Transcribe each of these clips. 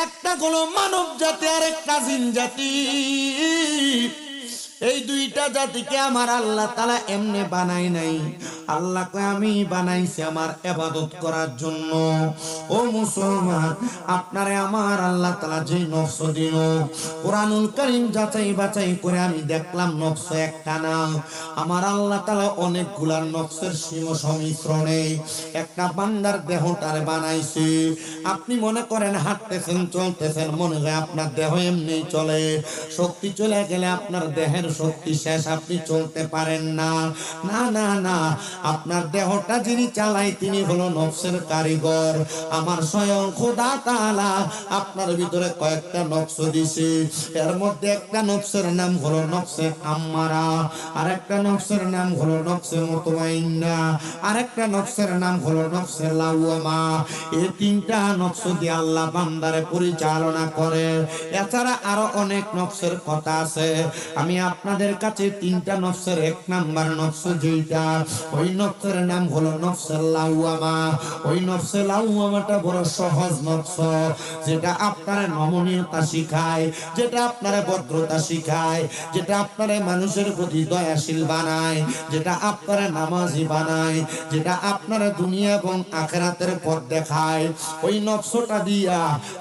একটা হলো মানব জাতি আর একটা জিন জাতি। এই দুইটা জাতিকে আমার আল্লাহ তাআলা এমনি বানায় নাই। আল্লাহকে আমি বানাইছি আমার ইবাদত করার জন্য। ও মুসলমান, আপনারে আমার আল্লাহ তাআলা যে নফস দিল, কোরআনুল কারীম যাচাই বাছাই করে আমি দেখলাম নফস একটা না। আমার আল্লাহ তাআলা অনেকগুলা নফসের সংমিশ্রণে একটা বান্দার দেহটারে বানাইছে। আপনি মনে করেন হাঁটতেছেন চলতেছেন, মনে হয় আপনার দেহ এমনি চলে, শক্তি চলে গেলে আপনার দেহের শক্তি শেষ, আপনি চলতে পারেন না। না না না, আপনার দেহটা যিনি চালায় তিনি হলো নফসের কারিগর। আমার স্বয়ং খোদা তাআলা আপনার ভিতরে কয়েকটা নফস দিছে। এর মধ্যে একটা নফসের নাম হলো নফসে আম্মারা, আরেকটা নফসের নাম হলো নফসে মুতমাইন্না, আরেকটা নফসের নাম হলো নফসে লাওয়ামা। এই তিনটা নফস দিয়ে আল্লাহ বান্দারে পরিচালনা করে। এছাড়া আরো অনেক নফসের কথা আছে। আমি আপনাদের কাছে তিনটা নফসের এক নাম্বার নফস যেটা, ওই নফসের নাম হলো নফসে লাওয়ামা। ওই নফসে লাওয়ামাটা বড় সহজ নফস, যেটা আপনার নমনীয়তা শিখায়, যেটা আপনার ভদ্রতা শিখায়, যেটা আপনার মানুষের প্রতি দয়াশীল বানায়, যেটা আপনার নামাজি বানায়, যেটা আপনার দুনিয়া এবং আখিরাতের পথ দেখায়। ওই নফসটা দিয়া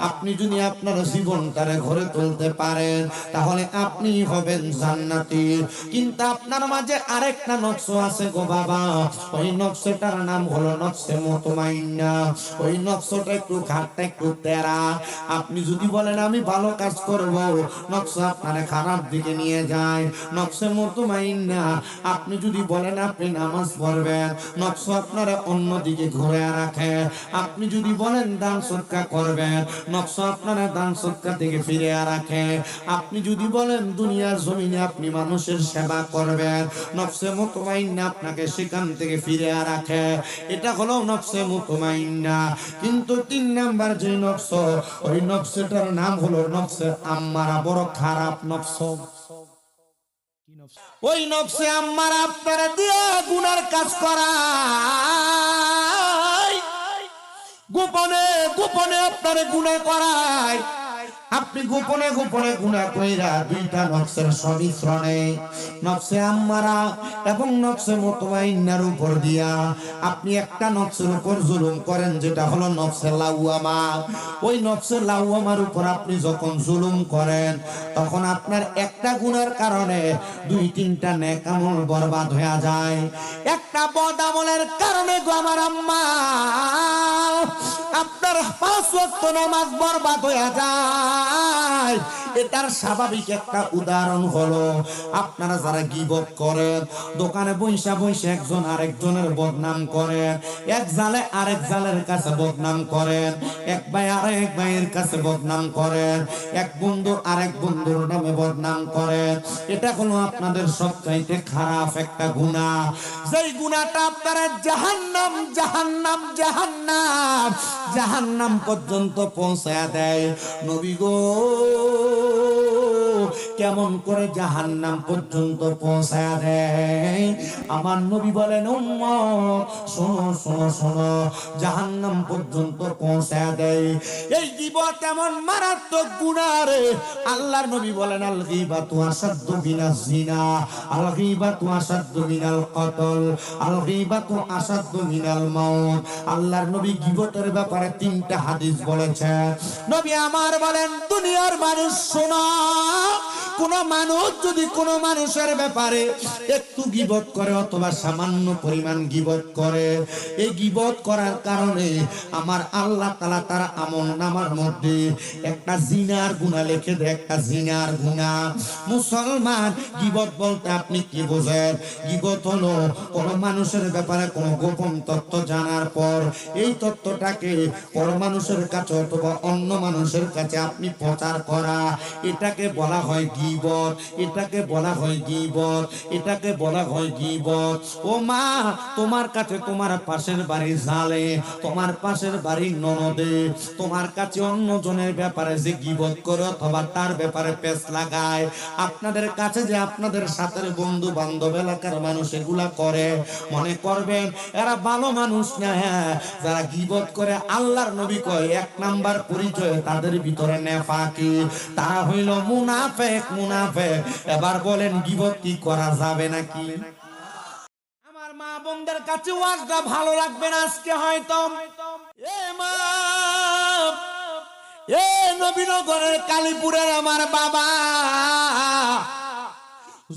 আপনি যদি আপনার জীবনটারে ঘরে তুলতে পারেন তাহলে আপনি হবেন জান্নাতি। কিন্তু আপনার মাঝে আরেকটা নফস আছে গো বাবা, ওই নফসটার নাম হলো নফসে মুতমাইন্না। ওই নফসটা একটু ঘাটটা একটু তেরা। আপনি যদি বলেন আমি ভালো কাজ করব, নফস আপনারে খারাপ দিকে নিয়ে যায়। নফসে মুতমাইন্না, আপনি যদি বলেন আপনি নামাজ পড়বেন, নফস আপনারে অন্য দিকে ঘুরে রাখে। আপনি যদি বলেন দান সদকা করবেন, নফস আপনারা দান সদকা থেকে ফিরে রাখে। আপনি যদি বলেন দুনিয়ার জমিনে আপনি মানুষের সেবা করবেন, নফসে মুতমাইন্না আপনাকে সেখান থেকে ফিরে রাখে। এটা হলো নফসে মুতমাইন্না। কিন্তু তিন নাম্বার যে নফস, ওই নফসটার নাম হলো নফসে আম্মারা, বড় খারাপ নফস। ওই নফসে আম্মারা আপনারা দিয়ে গুনার কাজ করায়, গোপনে গোপনে আপনারে গুনাহ করায়। আপনি গোপনে গোপনে গুনাহ কইরা দুইটা নফসের সংমিশ্রণে নফসে আম্মারা এবং নফসে মুতমাইন্নার উপর দিয়া আপনি একটা নফসের উপর জুলুম করেন, যেটা হলো নফসে লাওয়ামা। ওই নফসে লাওয়ামার উপর আপনি যখন জুলুম করেন তখন আপনার একটা গুনার কারণে দুই তিনটা নেক আমল বরবাদ হয়ে যায়। একটা বদ আমলের কারণে গো আমার আম্মা আপনার 5 ওয়াক্ত নামাজ বরবাদ হয়ে যায়। এটার স্বাভাবিক একটা উদাহরণ হলো আপনারা যারা গীবত করেন, দোকানে বৈশা বৈশা একজন আরেকজনের বদনাম করেন, এক জালে আরেক জালের কাছে বদনাম করেন, এক ভাই আরেক ভাইয়ের কাছে বদনাম করেন, এক বন্ধু আরেক বন্ধুর নামে বদনাম করেন। এটা হলো আপনাদের সবচাইতে খারাপ একটা গুনাহ। যেই গুনাহটা আপনারা জাহান্নাম জাহান্নাম জাহান্নাম জাহান্নাম পর্যন্ত পৌঁছায়া দেয়। নবী গো, কেমন করে জাহান্নাম পর্যন্ত পৌঁছায়া দেয়? আমার নবী বলেন উম্মত শোনো শোনো শোনো, জাহান্নাম পর্যন্ত পৌঁছায়া দেয়। এই গীবত এমন মারাত্মক গুনাহ রে, আল্লাহর নবী বলেন আল গীবাতু আসাদ্দু মিনাজ জিনা, আল গীবাতু আসাদ্দু মিনাল কতল, আল গীবাতু আসাদ্দু মিনাল মাউত। আল্লাহর নবী গীবতের ব্যাপারে 3টা হাদিস বলেছেন। নবী আমার বলেন দুনিয়ার মানুষ শোনো, কোন মানুষ যদি কোন মানুষের ব্যাপারে একটু গীবত করে অথবা সামান্য পরিমাণ গীবত করে, এই গীবত করার কারণে আমার আল্লাহ তাআলা তার আমলনামার মধ্যে একটা জিনার গুনাহ লিখে দেয়, একটা জিনার গুনাহ। মুসলমান, গীবত বলতে আপনি কি বোঝেন? গীবত হলো কোন মানুষের ব্যাপারে কোন গোপন তথ্য জানার পর এই তথ্যটাকে পর মানুষের কাছে অথবা অন্য মানুষের কাছে আপনি প্রচার করা, এটাকে বলা হয় গীবত, এটাকে বলা হয় গীবত, এটাকে বলা হয় গীবত। ও মা, তোমার কাছে তোমার পাশের বাড়ি জালে, তোমার পাশের বাড়ির ননদে তোমার কাছে অন্যজনের ব্যাপারে যে গীবত করে অথবা তার ব্যাপারে পেছ লাগায়, আপনাদের কাছে যে আপনাদের সাথে বন্ধু বান্ধব এলাকার মানুষ এগুলা করে, মনে করবেন এরা ভালো মানুষ না। যারা গীবত করে আল্লাহর নবী কয় 1 নাম্বার পরিচয় তাদের ভিতরে নেফাকি, তারা হইল মুনাফিক। মুনাফিক। এবার বলেন গীবত কি করা যাবে নাকি? আমার মা বোনদের কাছে ওয়াজটা ভালো লাগবে না আজকে হয়তো। এ মা, এ নবীনগরের কালীপুরের আমার বাবা,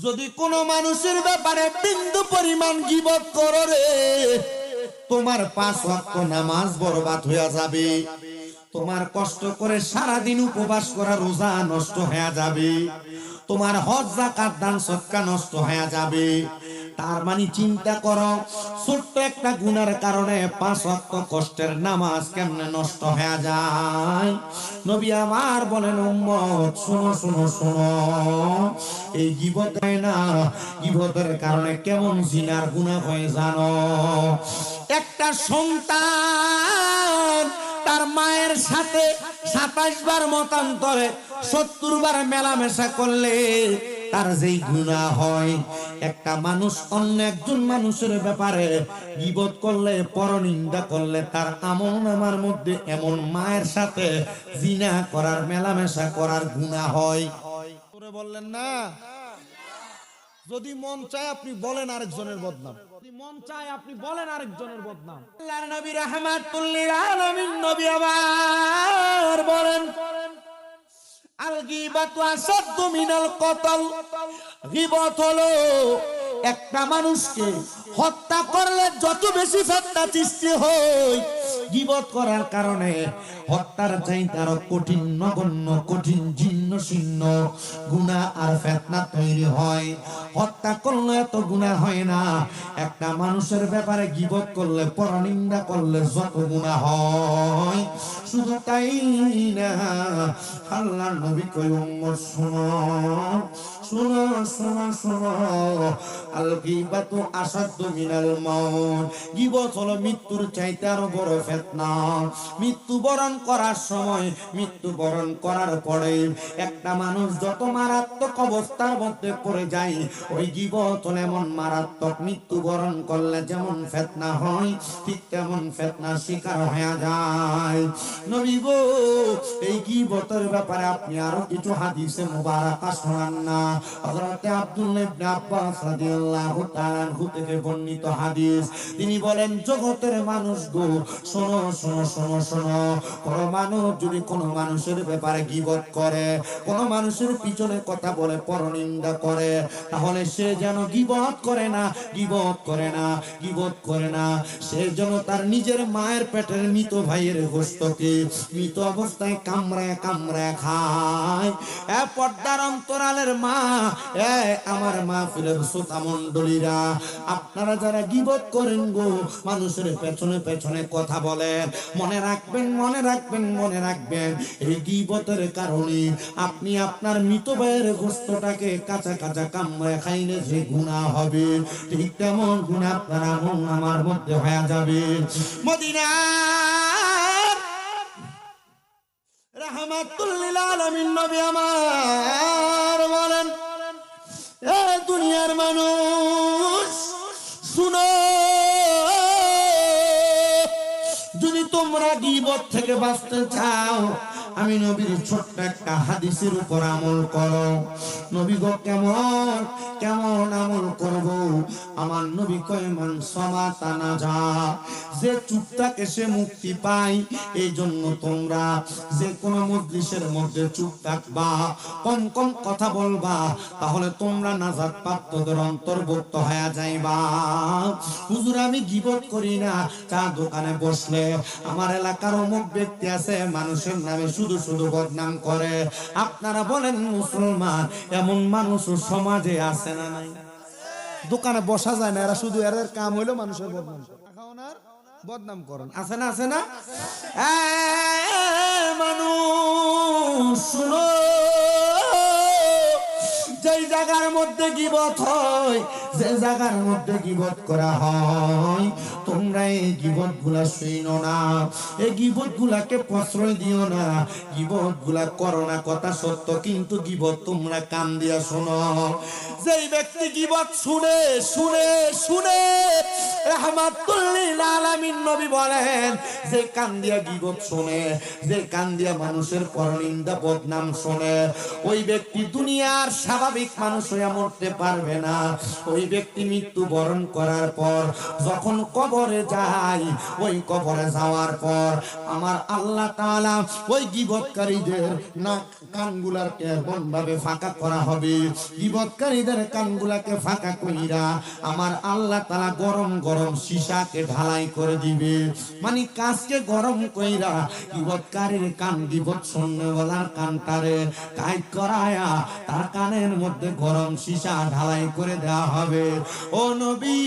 যদি কোনো মানুষের ব্যাপারে বিন্দু পরিমাণ গীবত করো রে, তোমার 5 ওয়াক্ত নামাজ বরবাদ হয়ে যাবে, তোমার কষ্ট করে সারা দিন উপবাস করা রোজা নষ্ট হয়ে যাবে, তোমার হজ যাকাত দান সদকা নষ্ট হয়ে যাবে। তার মানে চিন্তা করো, ছোট্ট একটা গুনার কারণে 5 ওয়াক্ত কষ্টের নামাজ কেমনে নষ্ট হয়ে যায়। নবী আমার বলেন, উম্মত শোনো শোনো শোনো, এই গীবত না, গীবতের কারণে কেমন জিনার গুনাহ হয়ে জানো? একটা সন্তান তার মায়ের সাথে 27 বার মতান্তরে 70 বার মেলামেশা করলে তার যেই গুনাহ হয়, একটা মানুষ অন্য একজন মানুষের ব্যাপারে গীবত করলে, পরনিন্দা করলে, তার আমলনামার মধ্যে এমন মায়ের সাথে জিনা করার, মেলামেশা করার গুনাহ হয়। তোরে বললেন না, যদি মন চায় আপনি বলেন আরেকজনের বদনাম, যদি মন চায় আপনি বলেন আরেকজনের বদনাম। আল্লাহর নবী রাহমাতুল লিল আলামিন নবী আমার বলেন, আল গীবাতু আসাদ্দু মিনাল কতল। গীবত হলো একটা মানুষকে হত্যা করলে যত বেশি ফিতনা সৃষ্টি হয়, গীবত করার কারণে হত্যার চাইতে আরো কঠিন, নগণ্য, কঠিন, জীর্ণ শীর্ণ গুনাহ আর ফিতনা তৈরি হয়। হত্যা করলে এত গুনাহ হয় না, একটা মানুষের ব্যাপারে গীবত করলে, পরনিন্দা করলে যত গুনাহ হয়। শুধু তাই না, আল্লাহর নবী কই, উম্মত শুনো শুনো শুনো শুনো, আল গীবাতু আসাদ্দু মিনাল মাউত। গীবত হলো মৃত্যুর চাইতে আরো বড় ফিতনা। মৃত্যুবরণ করার সময়, মৃত্যুবরণ করার পরে একটা মানুষ যত মারাত্মক অবস্থার মধ্যে পড়ে যায়, ওই গীবত এমন মারাত্মক, মৃত্যুবরণ করলে যেমন ফিতনা হয়, ঠিক তেমন ফিতনার শিকার হয়ে যায়। নবী গো, এই গীবতের ব্যাপারে আপনি আরো কিছু হাদিসে মুবারাকা শোনান না। হযরত আব্দুল্লাহ ইবনে আব্বাস রাদিয়াল্লাহু তাআলা আনহু থেকে বর্ণিত হাদিস, তিনি বলেন, জগতের মানুষ গো, শোনো শোনো শোনো শোনো, কোন মানুষ যদি কোন মানুষের ব্যাপারে গীবত করে, কোন মানুষের পিছনে কথা বলে, পরনিন্দা করে, তাহলে সে যেন গীবত করে না, গীবত করে না, গীবত করে না। সে যেন তার নিজের মায়ের পেটের মৃত ভাইয়ের গোশতকে মৃত অবস্থায় কামড়ায় কামড়ায় খায়। এ পর্দার অন্তরালের মা, এ আমার মাহফিলের শ্রোতা মণ্ডলীরা, আপনারা যারা গীবত করেন গো, মানুষের পেছনে পেছনে কথা বলেন, মনে রাখবেন, মনে রাখবেন, মনে রাখবেন, এই গীবতের কারণে আপনি আপনার মৃত ভাইয়ের গোশতটাকে কাঁচা কাঁচা কামড়ায় খাইলে যে গুনাহ হবে, ঠিক তেমন গুনাহ আপনার আমলনামার মধ্যে হয়ে যাবে। মদিনা রাহমাতুল লিল আলামিন নবী আমার বলেন, এ দুনিয়ার মানুষ শুনো, যদি তোমরা গীবত থেকে বাঁচতে চাও, আমি নবীর ছোট্ট একটা হাদিসের উপর আমল করো। নবী গো, কেমন কেমন আমল করব? আমার নবী কয়, মান সামাতা নাজা, যে চুপ থাকে সে মুক্তি পায়। এই জন্য তোমরা যে কোনো মজলিসের মধ্যে চুপ থাকবা, কম কম কথা বলবা, তাহলে তোমরা নাজাত প্রাপ্তদের অন্তর্ভুক্ত হয়ে যাইবা। হুজুর, আমি গীবত করি না, চা দোকানে বসলে আমার এলাকার অমুক ব্যক্তি আছে, মানুষের নামে শুধু শুধু বদনাম করে। আপনারা বলেন মুসলমান, এমন মানুষ সমাজে আছে না নাই? দোকানে বসা যায় না, এরা শুধু এর কাম হইলো মানুষের বদনাম করা, বদনাম করেন, আছে না আছে না? মানুষ শুনো, মধ্যে গীবত হয়, যে জায়গার মধ্যে গীবত করা হয়, তোমরা এই গীবত গুলা শুনো না, এই গীবত গুলাকে প্রশ্রয় দিও না, গীবত গুলা করো না। কথা সত্য, কিন্তু গীবত তোমরা কান দিয়া শোনো। যেই ব্যক্তি গীবত শুনে শুনে শুনে, রাহমাতুল লিল আলামিন নবী বলেন, যে কান দিয়া গীবত শুনে, যে কান দিয়া মানুষের পরনিন্দা বদনাম শুনে, ওই ব্যক্তি দুনিয়ার স্বাভাবিক মানুষ হইয়া মরতে পারবে না। ওই ব্যক্তি মৃত্যুবরণ করার পর যখন কবরে যায়, ওই কবরে যাওয়ার পর আমার আল্লাহ তাআলা ওই গীবতকারীদের নাক কানগুলাকে এমন ভাবে ফাঁকা করা হবে, গীবতকারীদের কানগুলাকে ফাঁকা কইরা আমার আল্লাহ তাআলা গরম গরম সীসাকে ঢালাই করে দিবে। মানে কাঁচকে গরম কইরা গীবতকারীর কান, গীবত শুননেওয়ালার কানটারে কাইট করায়া তার কানের মধ্যে গরম সীসা ঢালাই করে দেওয়া হবে। ও নবী,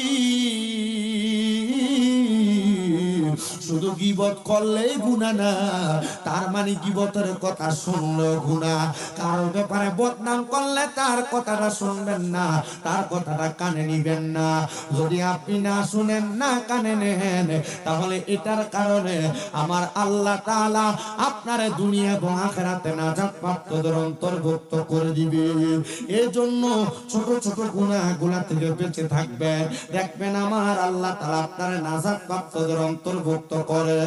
শুধু গীবত করলেই গুনাহ না, তার মানে গীবতের কথা শুনলেও গুনাহ। কারো ব্যাপারে বদনাম করলে তার কথাটা শুনবেন না, তার কথাটা কানে নিবেন না। যদি আপনি না শুনেন, না কানে নেন, তাহলে এটার কারণে আমার আল্লাহ তাআলা আপনারে দুনিয়া এবং আখিরাতে নাজাত প্রাপ্তদের অন্তর্ভুক্ত করে দিবে। এই জন্য ছোট ছোট গুনাহগুলা থেকে বেঁচে থাকবেন। দেখবেন আমার আল্লাহ তাআলা আপনারে নাজাত প্রাপ্তদের অন্তর্ভুক্ত করে,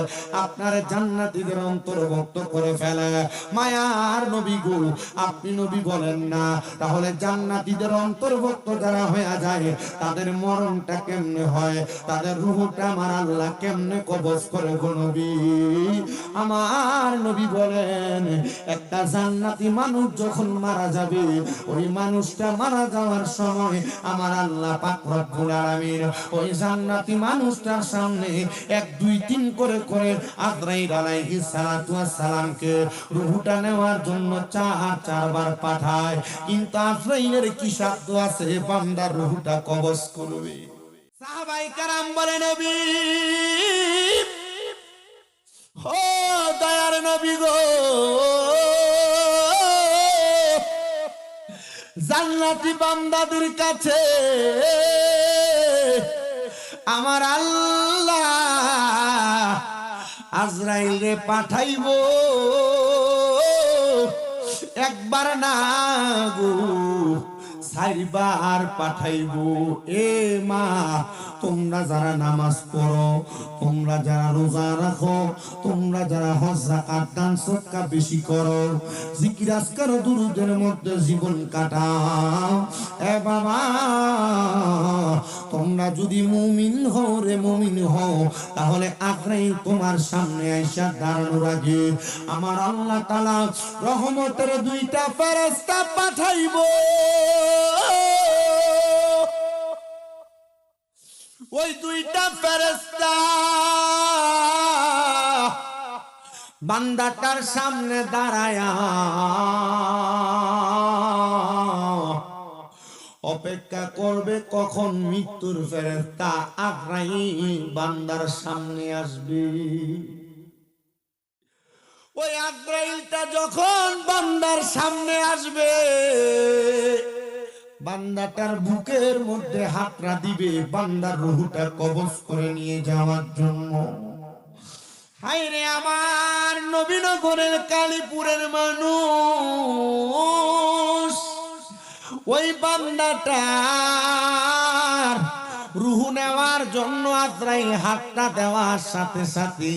আপনারে জান্নাতীদের অন্তর্ভুক্ত করে ফেলে। মায়ার নবী গো, আপনি নবী বলেন না, তাহলে জান্নাতীদের অন্তর্ভুক্ত যারা হয়ে যায়, তাদের মরণটা কেমনে হয়, তাদের রূহটা আমার আল্লাহ কেমনে কবজ করে গো নবী? আমার নবী বলেন, একটা জান্নাতি মানুষ যখন মারা যাবে, ওই মানুষটা মারা যাওয়ার সময় আমার আল্লাহ পাক রব্বুল আলামিন ওই জান্নাতি মানুষটার সামনে 1 2 3 করে করে আজরাইল আলাইহিস সালাতু ওয়াস সালামকে রূহটা নেওয়ার জন্য 4 বার পাঠায়। কিন্তু আজরাইলের কি সাধ্য আছে বান্দার রূহটা কবজ করবে? সাহাবায়ে কেরাম বলে, নবী, ও দয়ার নবী গো, জান্নাতি বান্দাদের কাছে আমার আল্লাহ আজরাইলে পাঠাইবো, একবার না গো 4 বার পাঠাইবো। এ মা, তোমরা যারা নামাজ পড়ো, তোমরা যারা রোজা রাখো, তোমরা যারা হজ যাকাত দান সদকা বেশি করো, জিকির আজকার দুরুদের মধ্যে জীবন কাটাও, এ বাবা, তোমরা যদি মুমিন হও রে মুমিন হও, তাহলে আখরাইল তোমার সামনে আইসা দাঁড়ানোর আগে আমার আল্লাহ তাআলা রহমতের 2টা ফেরেশতা পাঠাইবো। ওই 2টা ফেরেশতা বান্দাটার সামনে দাঁড়ায়া অপেক্ষা করবে কখন মৃত্যুর ফেরেশতা আজরাইল বান্দার সামনে আসবে। ওই আজরাইলটা যখন বান্দার সামনে আসবে, বান্দাটার বুকের মধ্যে হাতটা দিবে বান্দার রূহটা কবজ করে নিয়ে যাওয়ার জন্য। হায়রে আমার নবীনগরের কালীপুরের মানুষ, ওই বান্দাটার রূহ নেওয়ার জন্য আজরাইল হাতটা দেওয়ার সাথে সাথে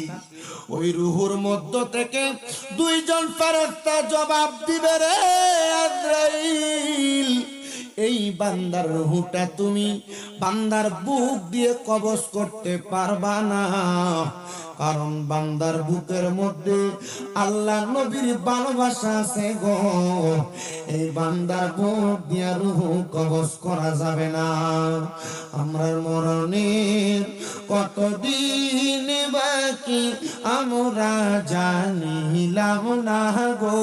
ওই রূহুর মধ্য থেকে 2 জন ফেরেশতা জবাব দিবে, রে আজরাইল, এই বান্দার রূহটা তুমি বান্দার বুক দিয়ে কবজ করতে পারবা না, কারণ বান্দার বুকের মধ্যে আল্লাহ নবীর ভালোবাসা আছে গো। এই বান্দার বুক দিয়ে রূহ কবজ করা যাবে না। আমরা মরণের কতদিন বাকি আমরা জানিলাম না গো,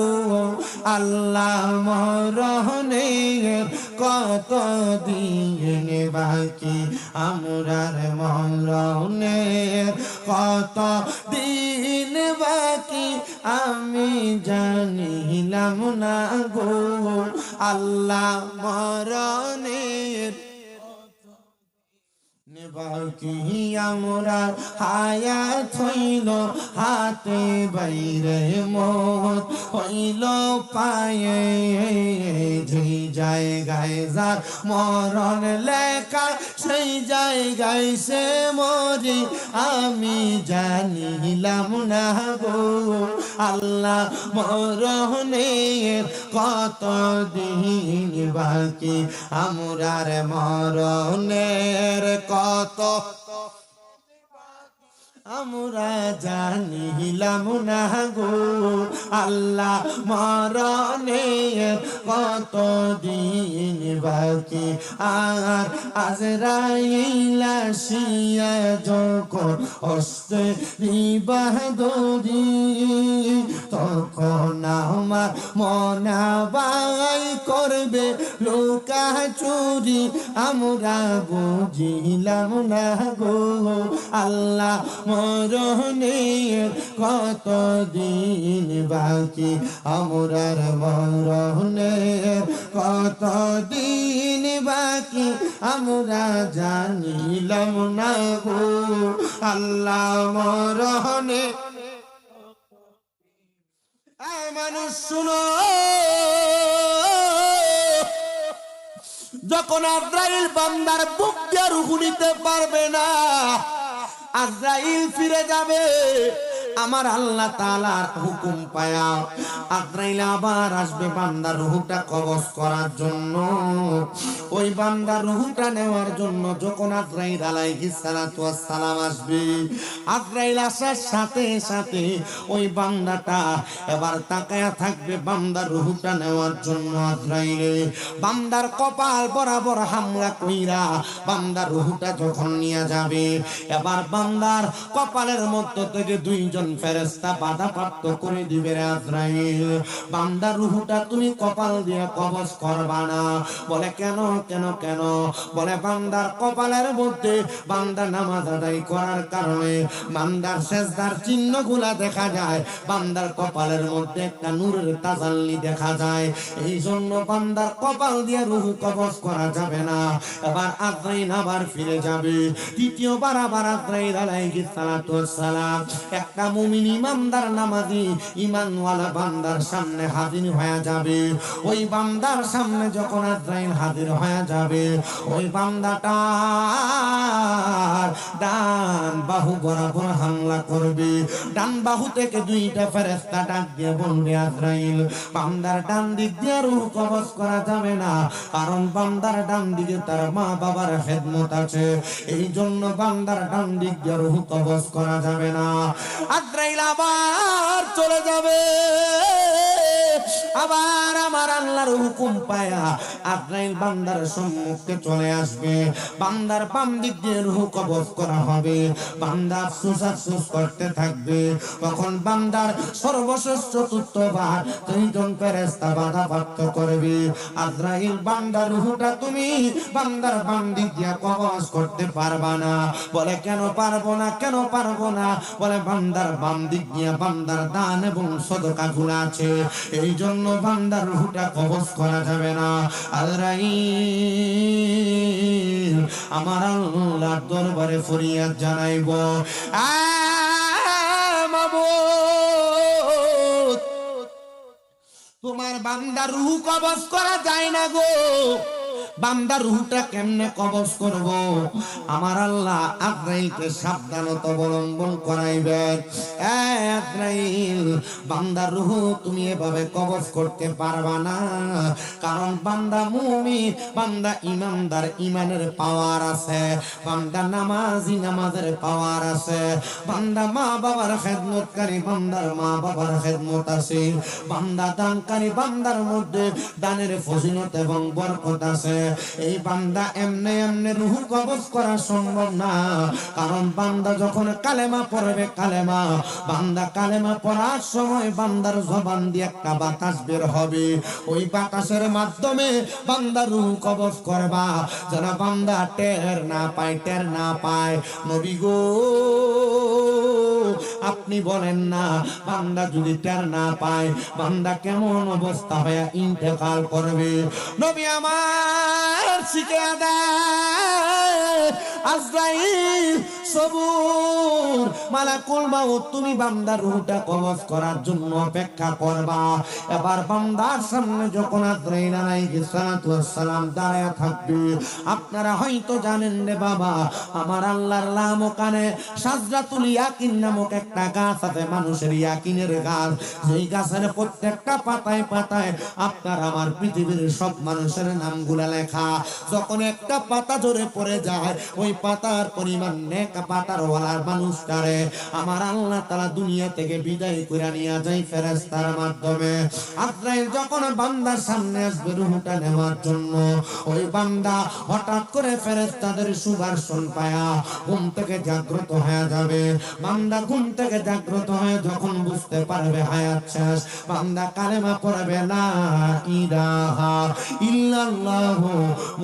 আল্লাহ মরণের কতদিন বাকি আমরা মরণের কতদিন বাকি আমি জানিলাম না গো, আল্লাহ মরণের বাকি আমরা হায়াত হইল হাতে বাইরে মত হইল পায়ে যেই জায়গায় যার মরণ লেখা সেই জায়গায় সে মরি আমি জানিলাম না গো আল্লাহ মরণের কত দিন বাকি আমরার মরণের কত আমরা জানিলাম না গো আল্লাহ মরণের কত দিন বাকি আর আজরাইল আসিয়া যখন হস্তে নিবাদরি তখন আমার মনা বাই করবে লোকা চুরি আমরা বুঝিলাম না গো আল্লাহ মরণের কত দিন বাকি আমরার মরণের কত দিন বাকি আমরা জানিলাম না গো আল্লাহ মরণে মানুষ শুনো যখন আজরাইল বান্দার বুক দিয়ে রূহ নিতে পারবে না আজরাইল ফিরে যাবে আমার আল্লাহ তাআলার হুকুম পায়া আজরাইল আবার আসবে বান্দার রূহটা কবজ করার জন্য ওই বান্দার রূহটা নেওয়ার জন্য যখন আজরাইল আলাইহিস সালাতু ওয়াস সালাম আসবে আজরাইল আসার সাথে সাথে ওই বান্দাটা এবার তাকায়া থাকবে বান্দার রূহটা নেওয়ার জন্য আজরাইল বান্দার কপাল বরাবর হামলা কইরা বান্দার রূহটা যখন নিয়ে যাবে এবার বান্দার কপালের মধ্য থেকে দুইজন ফেরেশতা বাধাপ্রাপ্ত করে দিবে আজরাইল বান্দার রূহটা তুমি কপাল দিয়ে কবজ করবা না বলে কেন কেন কেন বলে বান্দার কপালের মধ্যে বান্দা নামাজ আদায় করার কারণে বান্দার সেজদার চিহ্নগুলা দেখা যায় বান্দার কপালের মধ্যে একটা নূরের তাজাল্লি দেখা যায় এই জন্য বান্দার কপাল দিয়ে রূহ কবজ করা যাবে না এবার আজরাইল আবার ফিরে যাবে দ্বিতীয়বার আবার আজরাইল আলাইহিস সালাতু ওয়াস সালাম একটা মুমিন ইমানদার নামাজি ঈমানওয়ালা বান্দার সামনে হাজির হয়ে যাবে ওই বান্দার সামনে যখন আজরাইল হাজির হয়ে যাবে ওই বান্দাটা ডান বাহু বরাবর হামলা করবে ডান বাহু থেকে দুইটা ফেরেশতা ডাক দিয়ে বলবে আজরাইল বান্দার ডান দিক দিয়ে রূহ কবজ করা যাবে না কারণ বান্দার ডান দিকে তার মা বাবার খেদমত আছে এই জন্য বান্দার ডান দিক দিয়ে রূহ কবজ করা যাবে না আজরাইল আবার চলে যাবে আবার আমার আল্লাহর হুকুম পায়া আজরাইল বান্দার সম্মুখে চলে আসবে বান্দার বাম দিক দিয়ে রূহ কবজ করা হবে বান্দা আফসোস আফসোস করতে থাকবে তখন বান্দার সর্বশেষ চতুর্থবার তিনজন ফেরেশতা বাধাপ্রাপ্ত করবে আজরাইল বান্দার রূহটা তুমি বান্দার বাম দিক দিয়ে কবজ করতে পারবা না বলে কেন পারবো না কেন পারবো না বলে বান্দার বাম দিক দিয়ে বান্দার দান এবং সদকা গুলো আছে এই জন্য বান্দার রূহটা কবজ করা যাবে না আজরাইল আমার আল্লাহর দরবারে ফরিয়াদ জানাইব মাবুদ তোমার বান্দার রূহ কবজ করা যায় না গো বান্দার রূহটা কেমনে কবজ করব আমার আল্লাহ আজরাইলকে সাবধানতা অবলম্বন করাইবেন আজরাইল বান্দার রূহ তুমি এভাবে কবজ করতে পারবা না কারণ বান্দা মুমিন বান্দা ইমানদার ইমানের পাওয়ার আছে বান্দা নামাজি নামাজের পাওয়ার আছে বান্দা মা বাবার খেদমতকারী বান্দার মা বাবার খেদমত আছে বান্দা দানকারী বান্দার মধ্যে দানের ফজিলত এবং বরকত আছে এই বান্দা এমনে এমনে রূহ কবজ করা সম্ভব না কারণ বান্দা যখন কালেমা পড়বে কালেমা বান্দা কালেমা পড়ার সময় বান্দার জবান দিয়ে একটা বাতাস বের হবে ওই বাতাসের মাধ্যমে বান্দা রূহ কবজ করবা যেন বান্দা টের না পায় নবী গো আপনি বলেন না বান্দা যদি টের না পায় বান্দা কেমন অবস্থা হয়ে ইন্তেকাল করবে। নবী আমার শিখিয়ে দেয় আজরাইল সবুর, মালাকুল মাউত তুমি বান্দার রূহটা কবজ করার জন্য অপেক্ষা করবা। এবার বান্দার সামনে যখন আজরাইল আলাইহিস সালাতু ওয়াস সালাম দাঁড়ায় থাকবে, আপনারা হয়তো জানেন রে বাবা, আমার আল্লাহর লামকানে সাজরাতুল ইয়াকিন নামক একটা গাছ আছে, মানুষের ইয়াকিনের গাছ। যেই গাছের প্রত্যেকটা পাতায় পাতায় আপনার আমার পৃথিবীর সব মানুষের নামগুলা লেখা। যখন একটা পাতা ঝরে পড়ে যায়, ওই পাতার পরিমাণ নেক পাতার ওয়ালার মানুষটারে আমার আল্লাহ তাআলা দুনিয়া থেকে বিদায় করে নিয়ে যায় ফেরেশতার মাধ্যমে। আজরাইল যখন বান্দার সামনে আসবে রূহটা নেওয়ার জন্য, ওই বান্দা হঠাৎ করে ফেরেশতাদের সুদর্শন পায়া ঘুম থেকে জাগ্রত হয়ে যাবে। বান্দা ঘুম থেকে জাগ্রত হয়ে যখন বুঝতে পারবে হায়াত শেষ, বান্দা কালেমা পড়বে লা ইলাহা ইল্লাল্লাহু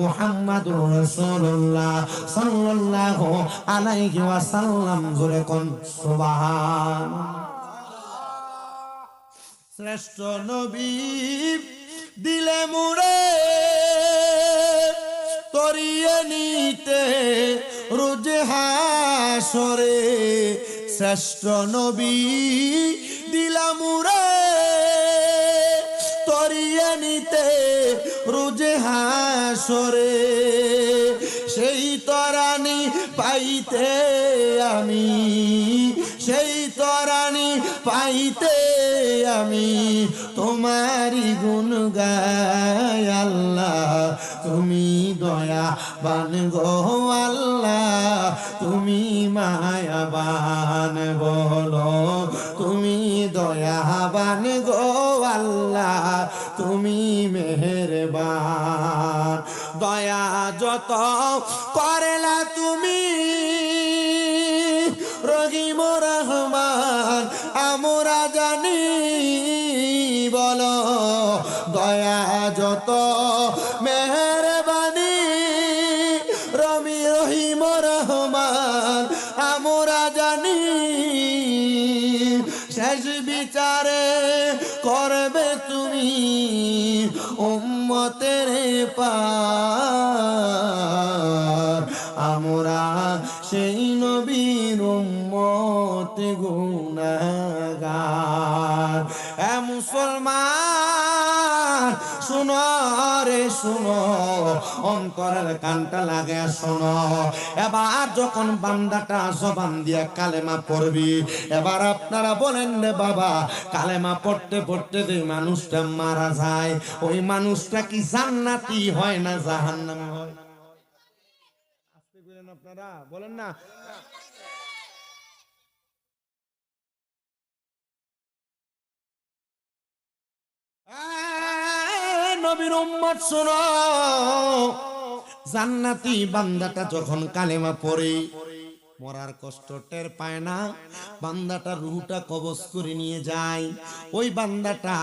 মুহাম্মাদুর রাসূলুল্লাহ সাল্লাল্লাহু আলাইহি ওয়াসাল্লাম। জোরে কোন সুবহানাল্লাহ। শ্রেষ্ঠ নবী দিলে মুড়ে তরিয়ে নিতে রোজ হাসরে, শ্রেষ্ঠ নবী দিলা মুড়ে তরিয়ে নিতে রোজ হাসরে। সেই তরানি পাইতে আমি, সেই তরানি পাইতে আমি তোমারি গুণ গাই আল্লাহ। তুমি দয়াবান গো আল্লাহ, তুমি মায়াবান বলো, তুমি দয়াবান গো আল্লাহ, তুমি মেহেরবান। দয়া যত করলা তুমি রহিম রহমান আমরা জানি, বলো দয়া যত মেহেরবানি রহিম রহমান আমরা জানি। শেষ বিচারে করবে তুমি উম্মতের পার, আমরা সেই নবীর উম্মত গুনাহগার। এ মুসলমান শুনো রে শুনো, অন্তরের কানটা লাগে শোনো। এবার যখন বান্দাটা জবান দিয়ে কালেমা পড়বি, এবার আপনারা বলেন রে বাবা, কালেমা পড়তে পড়তে যে মানুষটা মারা যায়, ওই মানুষটা কি জান্নাতি হয় না জাহান্নামী হয়? আস্তে বলেন, আপনারা বলেন না। নবীর উম্মত শুনো, জান্নাতি বান্দাটা যখন কালেমা পড়ে মরার কষ্ট টের পায় না, বান্দাটা রূহটা কবজ করে নিয়ে যায়। ওই বান্দাটা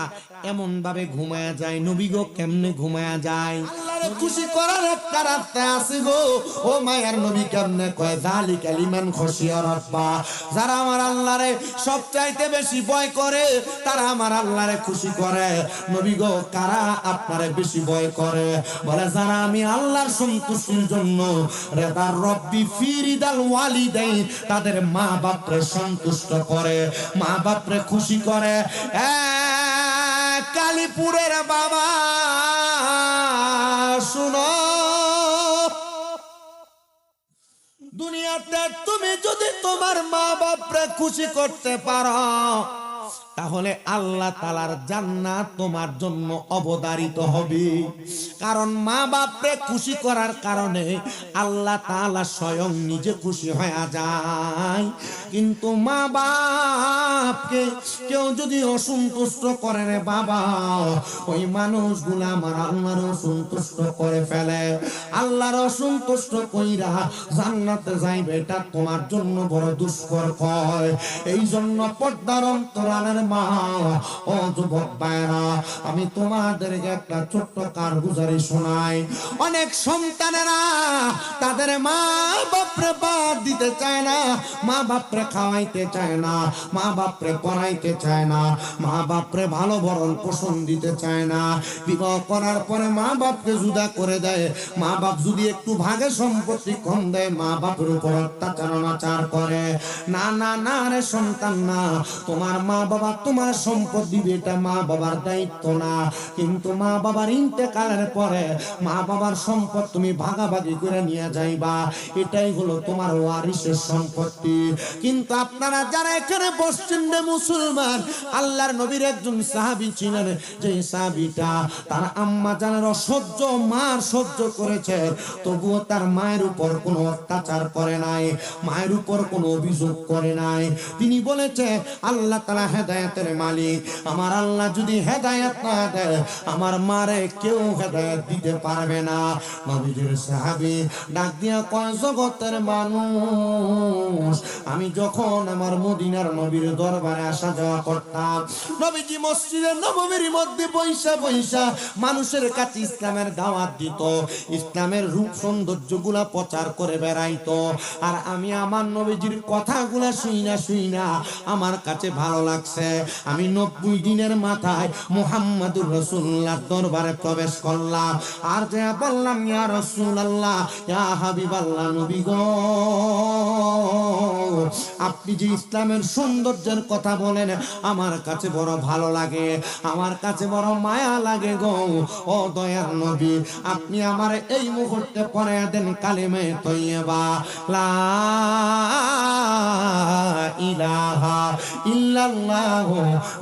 এমন ভাবে ঘুমায়া যায়, নবী গো কেমনে ঘুমায়া যায়? আল্লাহরে খুশি করার একটা রাস্তা আছে গো, ও মায়ার নবী কেমনে কয় যালিকা লিমান খশিয়া রাব্বা। যারা আমার আল্লাহরে সবচাইতে বেশি ভয় করে তারা আমার আল্লাহরে খুশি করে। নবী গো কারা আপনারে বেশি ভয় করে? বলে যারা আমি আল্লাহর সন্তুষ্টির জন্য রেদার রব্বি ফিরিদাল ওয়ালি দেয়, তাদের মা বাপরে সন্তুষ্ট করে, মা বাপরে খুশি করে। কালীপুরের বাবা শুনো, দুনিয়াতে তুমি যদি তোমার মা বাপরে খুশি করতে পারো, তাহলে আল্লাহ তাআলার জান্নাত তোমার জন্য অবধারিত হবে। কারণ মা বাপকে খুশি করার কারণে আল্লাহ তাআলা স্বয়ং নিজে খুশি হয়ে যায়। কিন্তু মা বাপকে কেউ যদি অসন্তুষ্ট করে রে বাবা, ওই মানুষগুলা আমার আল্লাহর অসন্তুষ্ট করে ফেলে। আল্লাহর অসন্তুষ্ট কইরা জান্নাতে যাইবে, এটা তোমার জন্য বড় দুষ্কর হয়। এই জন্য পর্দার অন্তরালের মা, ও যুবক ভাইরা, আমি তোমাদেরকে একটা ছোট্ট কারগুজারি শোনাই। অনেক সন্তানেরা তাদের মা বাপরে বাদ দিতে চায় না, মা বাপরে খাওয়াইতে চায় না, মা বাপরে পড়াইতে চায় না, মা বাপরে ভালো ভরণ পোষণ দিতে চায় না। বিবাহ করার পরে মা বাপকে জুদা করে দেয়। মা বাপ যদি একটু ভাগে সম্পত্তি কম দেয়, মা বাপের উপর অত্যাচার অনাচার করে। না না না রে সন্তান, না, তোমার মা বাবা তোমার সম্পদ দিবে, এটা মা বাবার দায়িত্ব না। কিন্তু মা বাবার ইন্তেকালের পরে মা বাবার সম্পদ তুমি ভাগাভাগি করে নিয়ে যাইবা, এটাই হলো তোমার ওয়ারিসের সম্পত্তি। কিন্তু আপনারা যারা এখানে বসছেন রে মুসলমান, আল্লাহর নবীর একজন সাহাবী ছিলেন, যে সাহাবীটা তার আম্মা জানের অসহ্য মার সহ্য করেছে, তবুও তার মায়ের উপর কোনো অত্যাচার করে নাই, মায়ের উপর কোনো অভিযোগ করে নাই। তিনি বলেছে, আল্লাহ তাআলা হেদায়েতের মালিক, আমার আল্লাহ যদি হেদায়েত না দেয়, আমার মারে কেউ হেদায়েত দিতে পারবে না। নবীজির সাহাবী ডাক দিয়া কয়, জগতের মানুষ, আমি যখন আমার মদিনার নবীর দরবারে আসা যাওয়া করতাম, নবীজি মসজিদে নববীর মধ্যে বৈশা বৈশা মানুষের কাছে ইসলামের দাওয়াত দিত, ইসলামের রূপ সৌন্দর্য গুলা প্রচার করে বেড়াইতো। আর আমি আমার নবীজির কথাগুলা শুইনা আমার কাছে ভালো লাগছে। আমি 90 দিনের মাথায় মুহাম্মাদুর রাসূলুল্লাহর দরবারে প্রবেশ করলাম, আর যে বললাম, ইয়া রাসূলুল্লাহ, ইয়া হাবিবাল্লাহ, নবী গো, আপনি যে ইসলামের সৌন্দর্যের কথা বলেন, আমার কাছে বড় ভালো লাগে, আমার কাছে বড় মায়া লাগে গো। ও দয়ার নবী, আপনি আমার এই মুহূর্তে পড়ে দেন কালিমে তৈয়বা, লা ইলাহা ইল্লাল্লাহ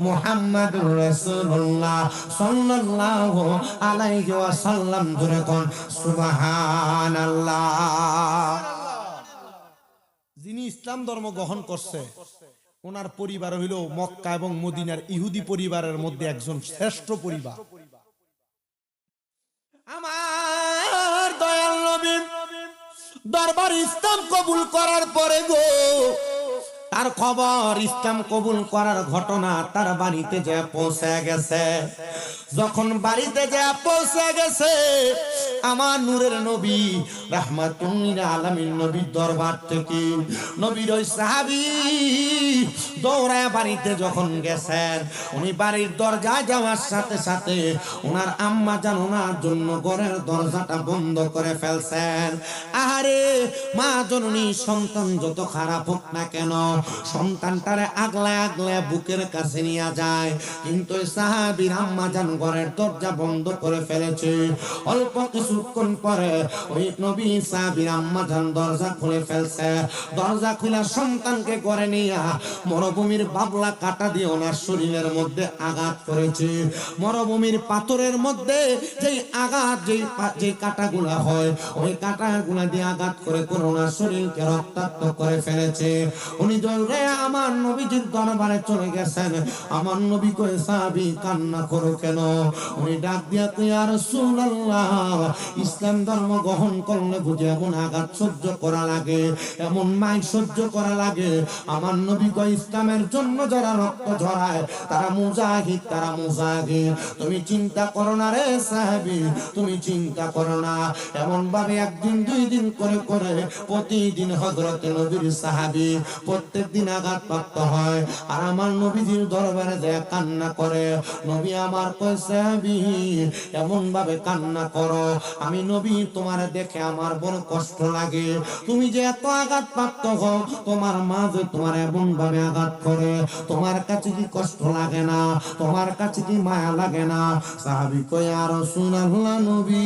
মুহাম্মাদুর রাসূলুল্লাহ সাল্লাল্লাহু আলাইহি ওয়াসাল্লাম। জোরে কোন সুবহানাল্লাহ। যিনি ইসলাম ধর্ম গ্রহণ করছে, ওনার পরিবার হইল মক্কা এবং মদিনার ইহুদি পরিবারের মধ্যে একজন শ্রেষ্ঠ পরিবার। আমার দয়াল নবী দরবার ইসলাম কবুল করার পরে গো, তার খবর, ইসলাম কবুল করার ঘটনা তার বাড়িতে যে পৌঁছে গেছে। যখন বাড়িতে যে পৌঁছে গেছে, আমার নূরের নবী রাহমাতুল লিল আলামিন নবীর দরবার থেকে নবীর ওই সাহাবী দৌড়ায় বাড়িতে যখন গেছেন, উনি বাড়ির দরজায় যাওয়ার সাথে সাথে ওনার আম্মা জান ওনার জন্য ঘরের দরজাটা বন্ধ করে ফেলছেন। আরে মা জননী, সন্তান যত খারাপ হোক না কেন, সন্তানটারে আগলায় আগলায় বুকের কাছে নিয়ে যায়, কিন্তু সাহাবীর আম্মা জান ঘরের দরজা বন্ধ করে ফেলেছে। অল্প কিছুক্ষণ পরে ওই নবী সাহাবীর আম্মা জান দরজা খুলে ফেলছে। দরজা খুলে সন্তানকে ঘরে নিয়ে মরুভূমির বাবলা কাটা দিয়ে ওনার শরীরের মধ্যে আঘাত করেছে। মরুভূমির পাথরের মধ্যে যেই আঘাত, যেই কাটাগুলা হয়, ওই কাটাগুলা দিয়ে আঘাত করে ওনার শরীরকে রক্তাক্ত করে ফেলেছে। উনি দৌড়ে আমার নবীজির দরবারে চলে গেছেন। আমার নবী কই, সাহাবী কান্না করো কেন? উনি ডাক দিয়া কই, ইয়া রাসূলুল্লাহ, ইসলাম ধর্ম গ্রহণ করলে বুঝে এমন আঘাত সহ্য করা লাগে, এমন মাই সহ্য করা লাগে। আমার নবী কই, ইসলামের জন্য যারা রক্ত ঝরায় তারা মুজাহিদ, তারা মুজাহিদ। তুমি চিন্তা করো না রে সাহাবী, তুমি চিন্তা করো না। এমন ভাবে একদিন দুই দিন করে করে প্রতিদিন হযরত নবীর সাহাবী প্রত্যেক দিন আঘাতপ্রাপ্ত হয়, আর আমার নবীজির দরবারে যে কান্না করে। নবী আমার কই, সাহাবী এমন ভাবে কান্না করো, আমি নবী তোমার দেখে আমার বড় কষ্ট লাগে। তুমি যে এত আঘাতপ্রাপ্ত হও, তোমার মা যে তোমার এমন ভাবে আঘাত করে, তোমার কাছে কি কষ্ট লাগে না? তোমার কাছে কি মায়া লাগে না? সাহাবী কই, ইয়া রাসূলুল্লাহ, নবী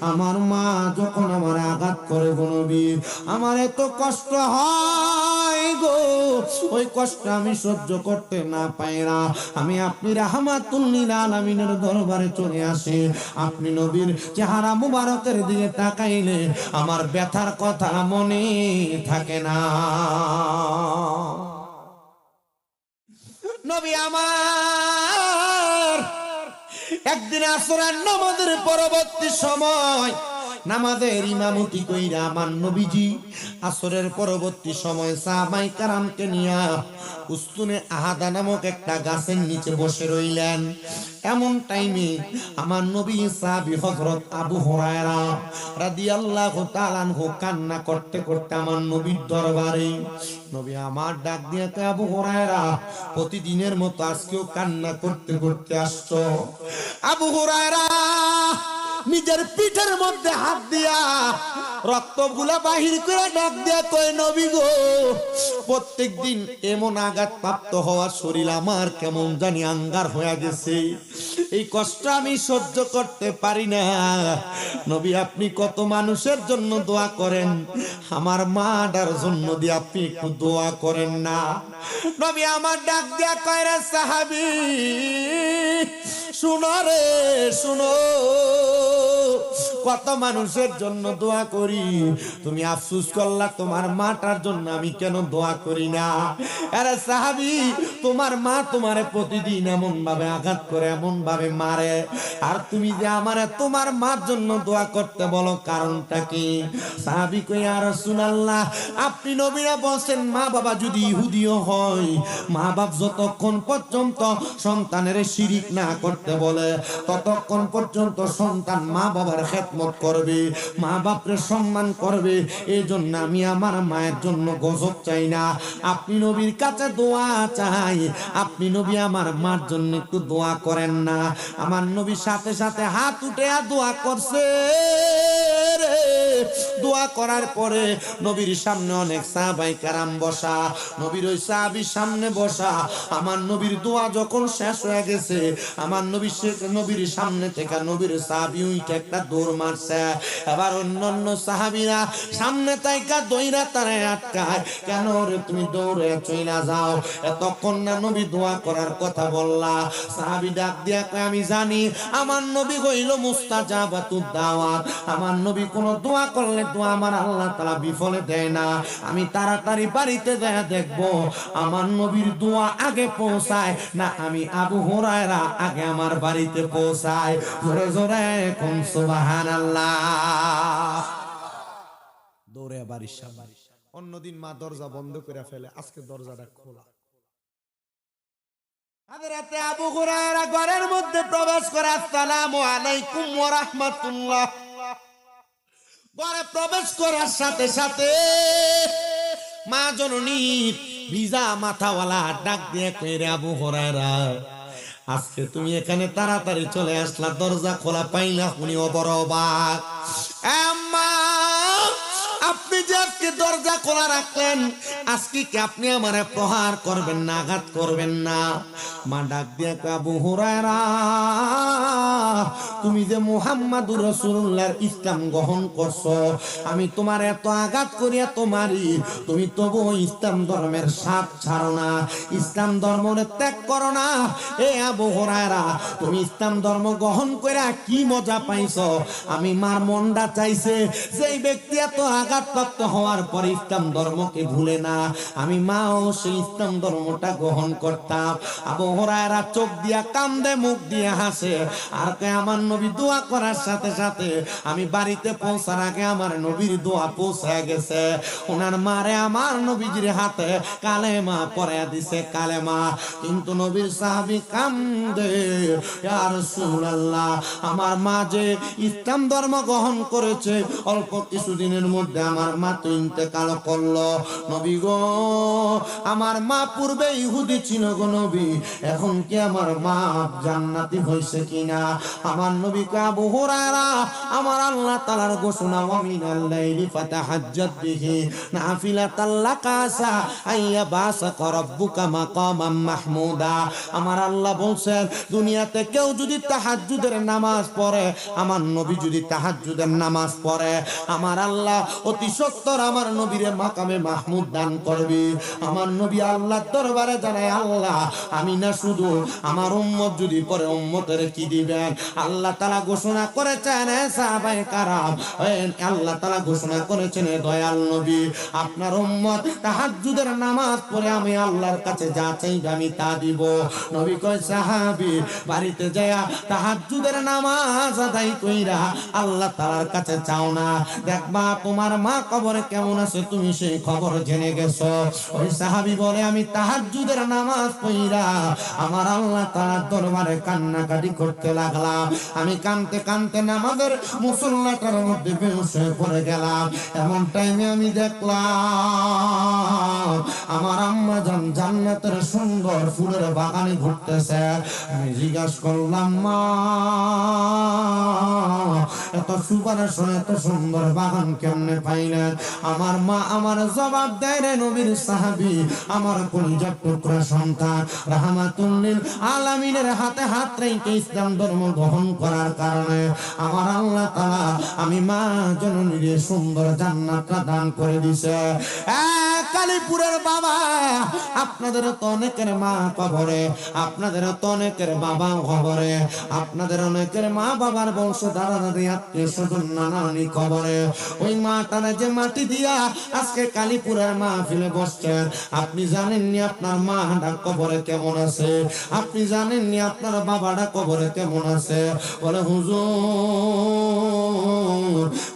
আমার মা যখন আমার আঘাত করে গো নবী, আমার এত কষ্ট হয় গো, ওই কষ্ট আমি সহ্য করতে না পাই না। আমি আপনি রাহমাতুল লিল আলামিনের দরবারে চলে আসি, আপনি নবীর চেহারা মুবারকের দিকে তাকাইলে আমার ব্যথার কথা মনে থাকে না। নবী আমার একদিন আসরের নামাজের পরবর্তী সময় নামাজের ইমামতি কইরা আমার নবীজি আসরের পরবর্তী সময় সাহাবায়ে কেরামকে নিয়া উস্তুনে আহাদা নামক একটা গাছের নিচে বসে রইলেন। এমন টাইমে আমার নবী সাহাবী হযরত আবু হুরায়রা রাদিয়াল্লাহু তাআলা আনহু কান্না করতে করতে আমার নবীর দরবারে, নবী আমার ডাক দিয়ে কয়, আবু হুরায়রা প্রতিদিনের মতো আজকেও কান্না করতে করতে আসছো? আবু হুরায়রা নিজের পিঠের মধ্যে হাত দিয়া রক্তগুলা বাহির করে ডাক দিয়া কয়, নবী গো, প্রত্যেকদিন এমন আঘাত প্রাপ্ত হওয়া শরীর আমার কেমন জানি আঙ্গার হয়ে গেছে, এই কষ্ট আমি সহ্য করতে পারি না। নবী আপনি কত মানুষের জন্য দোয়া করেন, আমার মাটার জন্য দিয়ে আপনি একটু দোয়া করেন না? নবী আমার ডাক দিয়া কয়, রে সাহাবী শুনো রে শুনো, কত মানুষের জন্য দোয়া করি, তুমি আফসোস করলা তোমার মাটার জন্য আমি কেন দোয়া করি না? আরে সাহাবী, তোমার মা তোমারে প্রতিদিন এমন ভাবে আঘাত করে, এমন ভাবে মারে, আর তুমি যে আমারে তোমার মার জন্য দোয়া করতে বলো, কারণটা কি? সাহাবী কই, ইয়া রাসূলুল্লাহ, আপনি নবীরা বলেন মা বাবা যদি ইহুদিও হয়, মা বাপ যতক্ষণ পর্যন্ত সন্তানের শিরিক না করতে বলে ততক্ষণ পর্যন্ত সন্তান মা বাবার খেদমত করবে, মা বাপরে সম্মান করবে। এই জন্য আমি আমার মায়ের জন্য গজব চাই না, আপনি নবীর কাছে দোয়া চাই, আপনি নবী আমার মার জন্য একটু দোয়া করেন না? আমার নবী সাথে সাথে হাত উঠে দোয়া করছে। দোয়া করার পরে নবীর সামনে অনেক সাহাবায়ে কেরাম বসা, নবীর ওই সাহাবীর সামনে বসা। আমার নবীর দোয়া যখন শেষ হয়ে গেছে, আমার নবীর সামনে থেকে নবীর সাহাবী উইটা একটা দৌড় মারছে। এবার অন্যান্য সাহাবীরা সামনে তাইকা দইরা তারে আটকায়, কেন রে তুমি দৌড়ে চইলা যাও, এতক্ষণ না নবী দোয়া করার কথা বললা? সাহাবী ডাক দিয়া কয়, আমি জানি আমার নবী হইল মুস্তাজাবাতুদ দাওয়াত, আমার নবী কোন দোয়া করলে দোয়া আমার আল্লাহ তাআলা বিফলে দেয় না। আমি তাড়াতাড়ি বাড়িতে যায় দেখবো আমার নবীর দোয়া আগে পৌঁছায় না আমি আবু হুরায়রা আগে আমার বাড়িতে পৌঁছায়। জোরে জোরে কোন সুবহানাল্লাহ। দৌড়ে বাড়ির সামনে। অন্যদিন মা দরজা বন্ধ করে ফেলে, আজকে দরজাটা খোলা। হযরতে আবু হুরায়রা ঘরের মধ্যে প্রবেশ করে, আসসালামু আলাইকুম ওয়া রাহমাতুল্লাহ। ঘরে প্রবেশ করার সাথে সাথে মা জননী ভিজা মাথাওয়ালা ডাক দিয়ে কই, রে আবু হুরায়রা, আজকে তুমি এখানে তাড়াতাড়ি চলে আসলা, দরজা খোলা পাইলা? উনি বড় অবাক। আম্মা, আপনি যে আজকে দরজা খোলা রাখলেন, আজকে কি আপনি আমারে প্রহার করবেন না, আঘাত করবেন না? মা ডাক দিয়ে কয়, আবু হুরায়রা, তুমি যে মুহাম্মাদুর রাসূলুল্লাহর ইসলাম গ্রহণ করছো, আমি তোমার এত আঘাত করি, এত মারি, তুমি তবু ইসলাম ধর্মের সাথ ছাড়ো না, ইসলাম ধর্মের ত্যাগ করো না। এ আবু হুরায়রা, তুমি ইসলাম ধর্ম গ্রহণ করে কি মজা পাইছো? আমি মার মনটা চাইছে, যেই ব্যক্তি এত আঘাতপ্রাপ্ত হওয়ার পর ইসলাম ধর্মকে ভুলে না, আমি মাও সেই ইসলাম ধর্মটা গ্রহণ করতাম। আবু হুরায়রা চোখ দিয়া কান্দে, মুখ দিয়ে হাসে, আর কয়, আমার নবী দোয়া করার সাথে সাথে আমি বাড়িতে পৌঁছার আগে আমার নবীর দোয়া পৌঁছে গেছে। ওনার মারে আমার নবীজির হাতে কালেমা পড়াইয়া দিছে, কালেমা। কিন্তু নবীর সাহাবী কান্দে, ইয়া রাসূলুল্লাহ, আমার মা যে ইসলাম ধর্ম গ্রহণ করেছে, অল্প কিছুদিনের মধ্যে আমার মা তো ইন্তেকাল করলো। নবী গো, আমার মা পূর্বে ইহুদি ছিল গো নবী, এখন কি আমার মা জান্নাতি হইছে কিনা? আমার নবী কয়, আবু হুরায়রা, আমার আল্লাহ তাআলার ঘোষণা, ওয়া মিনাল লাইলি ফাতাহাজ্জাত বিহি নাফিলাতাল লাকা আসা আইয়া বাসাকা রাব্বুকা মাকামাম মাহমুদা। আমার আল্লাহ বলছেন, দুনিয়াতে কেউ যদি তাহাজ্জুদের নামাজ পড়ে, আমার নবী যদি তাহাজ্জুদের নামাজ পড়ে, আমার আল্লাহ অতি সত্বর আমার নবীরে মাকামে মাহমুদ দান করবে। আমার নবী আল্লাহর দরবারে জানায়, আল্লাহ, আমি না শুধু আমার উম্মত যদি পড়ে উম্মতের কি দিবেন? আল্লাহ তাআলা ঘোষণা করেছেন সাহাবায়ে কারাম, আল্লাহ তাআলা ঘোষণা করেছেন দয়াল নবী আপনার উম্মত তাহাজ্জুদের নামাজ পড়ে আমি আল্লাহর কাছে যা চাইবে আমি তা দিব। নবী কয় সাহাবী বাড়িতে যায়া তাহাজ্জুদের নামাজ আদায় কইরা আল্লাহ তাআলার কাছে চাও না, দেখবা তোমার মা কবরে কেমন আছে তুমি সেই খবর জেনে গেছো। ওই সাহাবী বলে আমি তাহাজ্জুদের নামাজ পড়া আমার আল্লাহ তাআলার দরবারে কান্নাকাটি করতে লাগলাম। আমি কাঁদতে কাঁদতে নামাজের মুসল্লাটার মধ্যে বেহুশ হয়ে পড়ে গেলাম। এমন টাইমে আমি দেখলাম আমার আম্মা জান জান্নাতের সুন্দর ফুলের বাগানে ঘুরতেছে। আমি জিজ্ঞাসা করলাম মা এত সুবাসনা এত সুন্দর বাগান কেমনে পাইলেন? আমার মা আমার জবাব দেয় রে নবীর সাহাবী আমার কলিজার টুকরা সন্তান রাহমাতুল লিল আলামিনের হাতে হাত রেখে ইসলাম ধর্ম গ্রহণ করার কারণে আমার আল্লাহ তাআলা আমি মা জননীর সুন্দর জান্নাতটা দান করে দিয়েছে। কালীপুরের বাবা আপনাদের তো অনেকের মা কবরে, আপনাদের তো অনেকের বাবা কবরে, আপনাদের অনেকের মা বাবার বংশ দাদা দাদি আত্মীয় স্বজন নানানি কবরে। ওই মাটারে যে মাটি দিয়া আজকে কালীপুরের মাহফিলে বসছেন, আপনি জানেননি আপনার মাটা কবরে কেমন আছে? আপনি জানেননি আপনার বাবাটা কবরে কেমন আছে? বলে হুজুর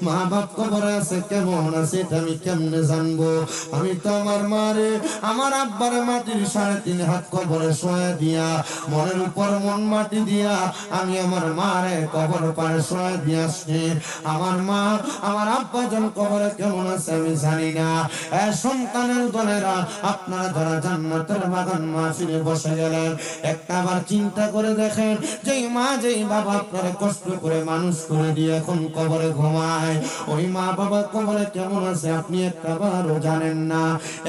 মা বাপ কবরে আছে কেমন আছে এটা আমি কেমনে জানবো? আমি তো আমার মারে আমার আব্বার মাটির 3.5 হাত কবরে শোয়া দিয়া মনের উপর মন মাটি দিয়া আমি আমার মারে কবর পারে শোয়া দিয়ে আসছি। আমার মা আমার আব্বা জন কবরে কেমন আছে আমি জানি না। সন্তানের দলেরা আপনারা যারা জান্নাতের বাগান মাহফিলে বসে গেলেন একটাবার চিন্তা করে দেখেন, যেই মা যেই বাবা আপনারা কষ্ট করে মানুষ করে দিয়ে এখন কবরে ঘুমায়, ওই মা বাবা কবরে কেমন আছে আপনি একটাবারও জানেন না,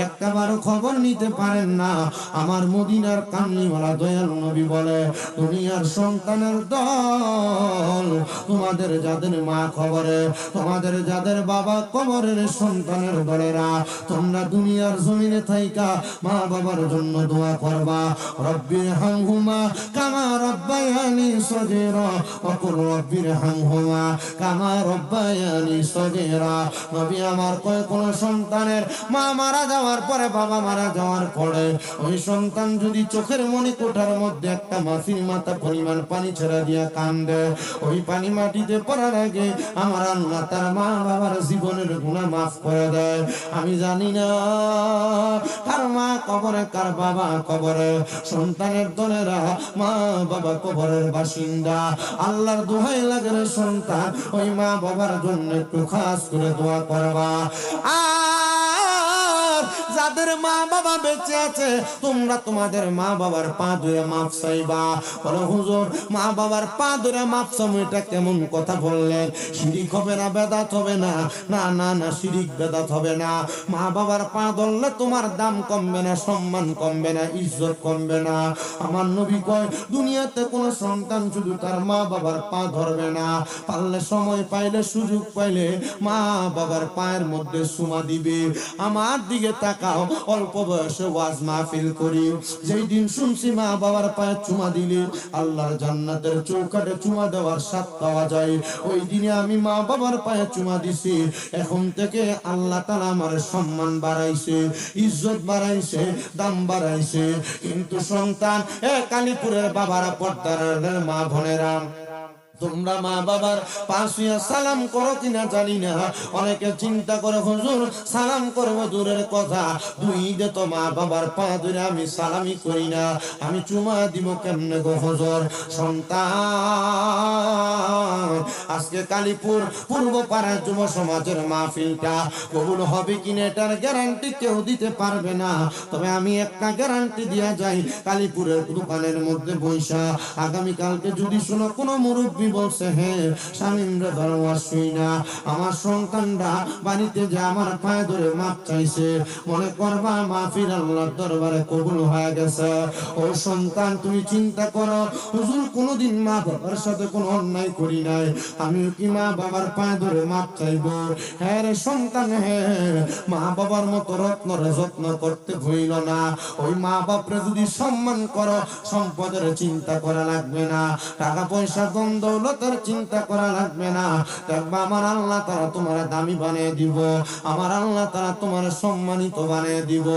একটাবারও খবর নিতে পারেন না। আমার মদিনার কামলিওয়ালা দয়াল নবী বলে দুনিয়ার সন্তানের দল তোমাদের যাদের মা কবরে, তোমাদের যাদের বাবা কবরের সন্তানের দলেরা তোমরা দুনিয়ার জমিনে থাইকা মা বাবার জন্য দোয়া করবা, রব্বির হামহুমা কামা রব্বায়ানি সগীরা ওয়া কুর রব্বির হামহুমা কামা রব্বায়ানি সগীরা। নবী আমার কয় কোন সন্তানের মা মারা যাওয়ার পরে বাবা মারা যাওয়ার পরে ওই সন্তান যদি চোখের মনি কোঠার মধ্যে একটা মাছির মাথা পরিমাণ পানি ছেড়ে দিয়া কান্দে, ওই পানি মাটিতে পড়ার আগে আমার আল্লাহ তার মা বাবার জীবনের গুনাহ মাফ করে দেয়। আমি জানি না কার মা কবরে কার বাবা কবরে, সন্তানের দলেরা মা বাবা কবরের বাসিন্দা। আল্লাহর দোহাই লাগে রে সন্তান ওই মা বাবার জন্য একটু খাস করে দোয়া করবা। যাদের মা বাবা বেঁচে আছে তোমরা তোমাদের মা বাবার পা ধরে মাফ চাইবা। বলো হুজুর মা বাবার পা ধরে মাফ চাইবো এটা কেমন কথা বললেন? শিরিক হবে না বেদাত হবে না? না না না শিরিক বেদাত হবে না। মা বাবার পা ধরলে তোমার দাম কমবে না, সম্মান কমবে না, ইজ্জত কমবে না। আমার নবী কয় দুনিয়াতে কোন সন্তান শুধু তার মা বাবার পা ধরবে না, পারলে সময় পাইলে সুযোগ পাইলে মা বাবার পায়ের মধ্যে চুমা দিবে। আমার দিকে তাকাও, অল্প বয়সে ওয়াজ মাহফিল করি, যেই দিন শুনছি মা বাবার পায়ে চুমা দিলে আল্লাহর জান্নাতের চৌকাঠে চুমা দেওয়ার স্বাদ পাওয়া যায়, ওই দিনে আমি মা বাবার পায়ে চুমা দিছি। এখন থেকে আল্লাহ তাআলা আমার সম্মান বাড়াইছে, ইজ্জত বাড়াইছে, দাম বাড়াইছে। কিন্তু সন্তান কালীপুরের বাবারা পর্দার মা বোনেরা তোমরা মা বাবার পাশে সালাম করো কিনা জানি না। অনেকে চিন্তা করে হুজুর সালাম করবো দূরের কথা, দুই দে তো মা বাবার পা ধরে আমি সালামি করি না, আমি চুমা দিব কেমনে গো হুজুর? সন্তান আজকে কালীপুর পূর্ব পাড়া যুব সমাজের মাহফিলটা কবুল হবে কিনা এটার গ্যারান্টি কেউ দিতে পারবে না, তবে আমি একটা গ্যারান্টি দিয়া যাই, কালীপুরের দোকানের মধ্যে বৈশা আগামীকালকে যদি শোনো কোনো মুরব্বী নবী বলছে, হে শামীম রে দরবার শুই না, আমার সন্তানরা বাড়িতে যে আমার পায়ে ধরে মাপ চাইছে, মনে করবা মাহফিল আল্লাহর দরবারে কবুল হয়ে গেছে। ও সন্তান, তুমি চিন্তা করো, হুজুর কোনোদিন মা বাবার সাথে কোনো অন্যায় করি নাই, আমিও কি মা বাবার পায়ে ধরে মাপ চাইবো? হ্যাঁ রে সন্তান, হ্যাঁ, মা বাবার মতো রত্নরে যত্ন করতে ভুইল না। ওই মা বাপরে যদি সম্মান করো, সম্পদের চিন্তা করা লাগবে না, টাকা পয়সা ধন দৌলতের চিন্তা করা লাগবে না। দেখবা আমার আল্লাহ তারা তোমার দামি বানিয়ে দিব, আমার আল্লাহ তারা তোমার সম্মানিত বানিয়ে দিব।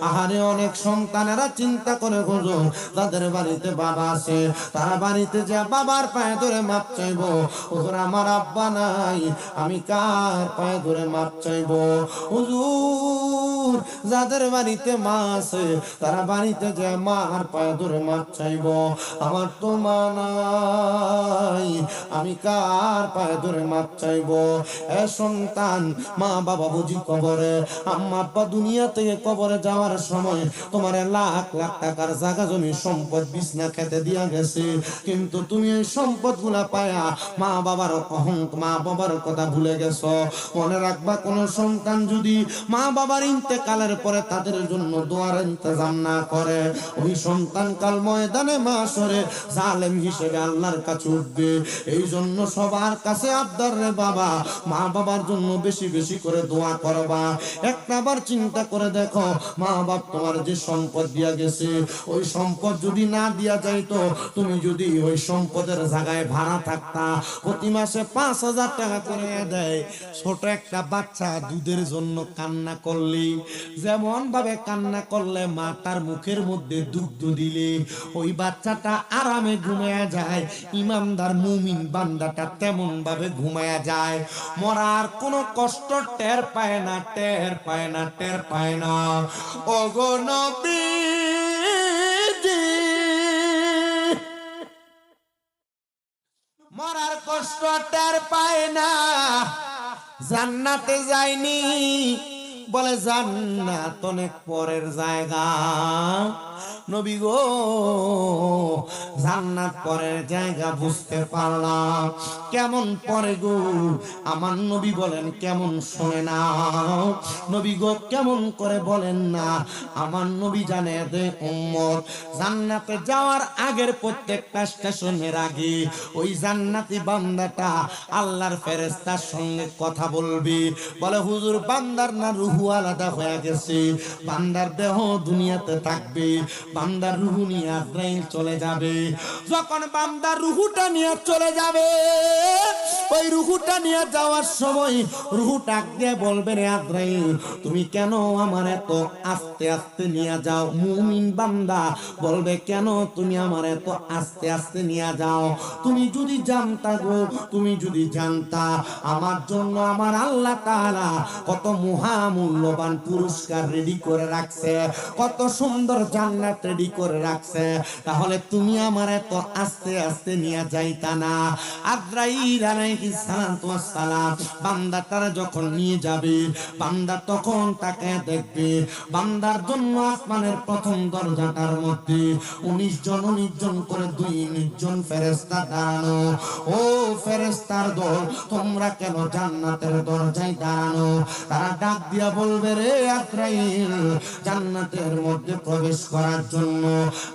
আহারে অনেক সন্তানেরা চিন্তা করে, হুজুর তাদের বাড়িতে বাবা আছে, তারা বাড়িতে যা বাবার পায়ে ধরে মাপ চাইবো। হুজুর আমার আব্বা নাই, আমি কার পায়ে ধরে মাপ চাইবো? হুজুর যাদের বাড়িতে মা আছে, তারা বাড়িতে যে মার পায়ে ধরে মাপ চাইবো। আমার তো মা নাই, আমি কার পায়ে ধরে মাপ চাইবো? এ সন্তান, মা বাবা বুঝি কবরে, আম্মা আব্বা দুনিয়া থেকে কবরে যাওয়ার সময় তোমার লাখ লাখ টাকার জায়গা জমি সম্পদ বিছনা খেতে দিয়া গেছে, কিন্তু তুমি এই সম্পদ গুলা পায়া মা বাবার মা বাবার কথা ভুলে গেছো। মনে রাখবা, কোন সন্তান যদি মা বাবার ইন্তেকালের পরে তাদের জন্য দোয়ার ইন্তজাম না করে, ওই সন্তান কাল ময়দানে মাশরে জালেম হিসেবে আল্লাহর কাছে উঠবে। এই জন্য সবার কাছে আবদার রে বাবা, মা বাবার জন্য বেশি বেশি করে দোয়া করবা। একটাবার চিন্তা করে দেখো, মা বাপ তোমার যে সম্পদ দিয়া গেছে, ওই সম্পদ যদি না দিয়া যাইতো, তুমি যদি ওই সম্পদের জায়গায় ভাড়া থাকতা, প্রতি মাসে 5,000 টাকা করে দেয়, ছোট একটা বাচ্চা দুধের জন্য কান্না করলে যেমন ভাবে কান্না করলে মা তার মুখের মধ্যে দুগ্ধ দিলে ওই বাচ্চাটা আরামে ঘুমায়া যায়, ইমানদার মুমিন বান্দাটা তেমন ভাবে ঘুমায়া যায়, মরার কোনো কষ্ট টের পায় না, টের পায় না, টের পায় না। ওগো নবীজি, মরার কষ্ট টের পায় না, জান্নাতে যায়নি বলে জান্নাত অনেক পরের জায়গা। নবী গো, জান্নাত পরের জায়গা বুঝতে পারলাম, কেমন পরে গো? আমার নবী বলেন কেমন, শোনে না নবী গো, কেমন করে বলেন না? আমার নবী জানে দে উম্মত জান্নাতে যাওয়ার আগের প্রত্যেকটা স্টেশনের আগে ওই জান্নাতি বান্দাটা আল্লাহর ফেরেশতার সঙ্গে কথা বলবে, বলে হুজুর বান্দার না রুহু আলাদা হয়ে গেছে, বান্দার দেহ দুনিয়াতে থাকবে, বান্দার রুহু নিয়ে আজরাইল চলে যাবে। যখন বান্দার রুহুটা নিয়ে চলে যাবে, ওই রুহুটা নিয়ে যাওয়ার সময় রুহু ডাক দিয়ে বলবে, রে আজরাইল তুমি কেন আমার এত আস্তে আস্তে নিয়ে যাও? মুমিন বান্দা বলবে, কেন তুমি আমার এত আস্তে আস্তে নিয়ে যাও? তুমি যদি জানতা গো, তুমি যদি জানতা আমার জন্য আমার আল্লাহ তাআলা কত মহামূল্যবান পুরস্কার রেডি করে রাখছে, কত সুন্দর জান্নাত রেডি করে রাখছে, তাহলে তুমি আমার এত আস্তে আস্তে নিয়ে যাইতা না। আজরাইল আলাইহিস সালাম বান্দাটারে যখন নিয়ে যাবে, বান্দা তখন তাকে দেখবে, বান্দার জন্য আসমানের প্রথম দরজাটার মধ্যে 19 জন করে 19 জন ফেরেশতা দাঁড়ানো। ও ফেরেশতার দল, তোমরা কেন জান্নাতের দরজায় দাঁড়ানো? তারা ডাক দিয়া বলবে, রে আজরাইল জান্নাতের মধ্যে প্রবেশ করার জন্য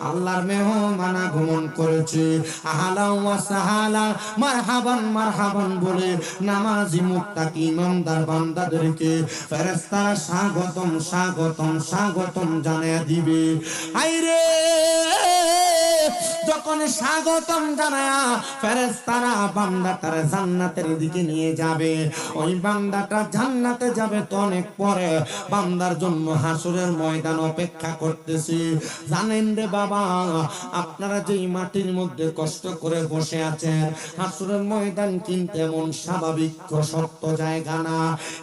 আল্লাহর মেহমান আগমন করেছে, আহলা ওয়া সাহালা মারহাবান মারহাবান বলে নামাজি মুত্তাকি ইমানদার বান্দাদেরকে ফেরেশতারা স্বাগতম স্বাগতম স্বাগতম জানিয়ে দিবে। আইরে যখন স্বাগতম জানায়া ফেরেশতারা বান্দাটার জান্নাতের দিকে নিয়ে যাবে, ওই বান্দাটা জান্নাতে যাবে তো অনেক পরে, বান্দার জন্য হাসরের ময়দান অপেক্ষা করতেছে। জানেন রে বাবা, আপনারা যেই মাটির মধ্যে কষ্ট করে বসে আছেন, হাসরের ময়দান কিন্তু এমন স্বাভাবিক শক্ত জায়গা না,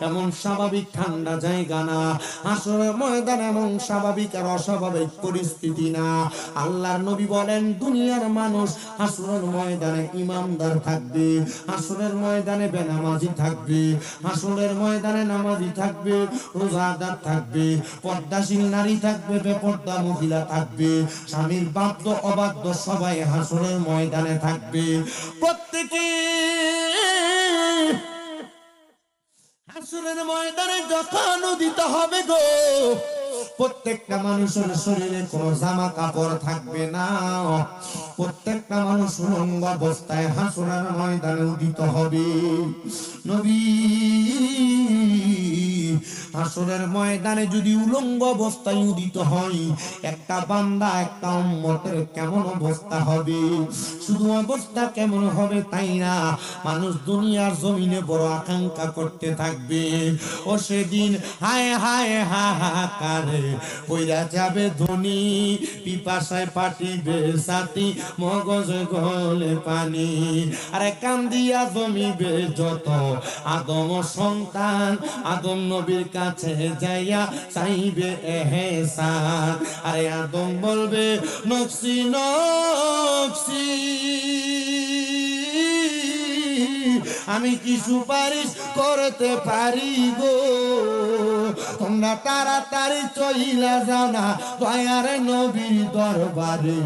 এমন স্বাভাবিক ঠান্ডা জায়গা না। হাসরের ময়দান এমন স্বাভাবিক আর অস্বাভাবিক পরিস্থিতি না। আল্লাহর নবী বলেন, দুনিয়ার মানুষ হাসরের ময়দানে ইমানদার থাকবে, হাসরের ময়দানে বেনামাজি থাকবে, হাসরের ময়দানে নামাজি থাকবে, রোজাদার থাকবে, পর্দাশীল নারী থাকবে, বেপর্দা মহিলা থাকবে, স্বামীর বাধ্য অবাধ্য সবাই হাসরের ময়দানে থাকবে। প্রত্যেকে হাসরের ময়দানে যখন উদিত হবে গো, প্রত্যেকটা মানুষের শরীরে কোনো জামা কাপড় থাকবে না, প্রত্যেকটা মানুষ উলঙ্গ অবস্থায় হাসরের ময়দানে উদিত হবে। নবী হাসরের ময়দানে যদি উলঙ্গ অবস্থায় উদিত হয়, একটা বান্দা একটা উম্মতের কেমন অবস্থা হবে। শুধু অবস্থা কেমন হবে তাই না, মানুষ দুনিয়ার জমিনে বড় আকাঙ্ক্ষা করতে থাকবে, ও সেদিন হায় হায় হাহাকারে কইরা যাবে ধনী, পিপাসায় পাটিবে সাথী, মগজ গলে পানি। আরে কান্দিয়া জমিবে যত আদম সন্তান, আদম নবীর কাছে যাইয়া চাইবে এহসান। আরে আদম বলবে নফসি নফসি, আমি কি সুপারিশ করতে পারি গো, তোমরা তাড়াতাড়ি চইলা যাও না দয়ার নবীর দরবারে,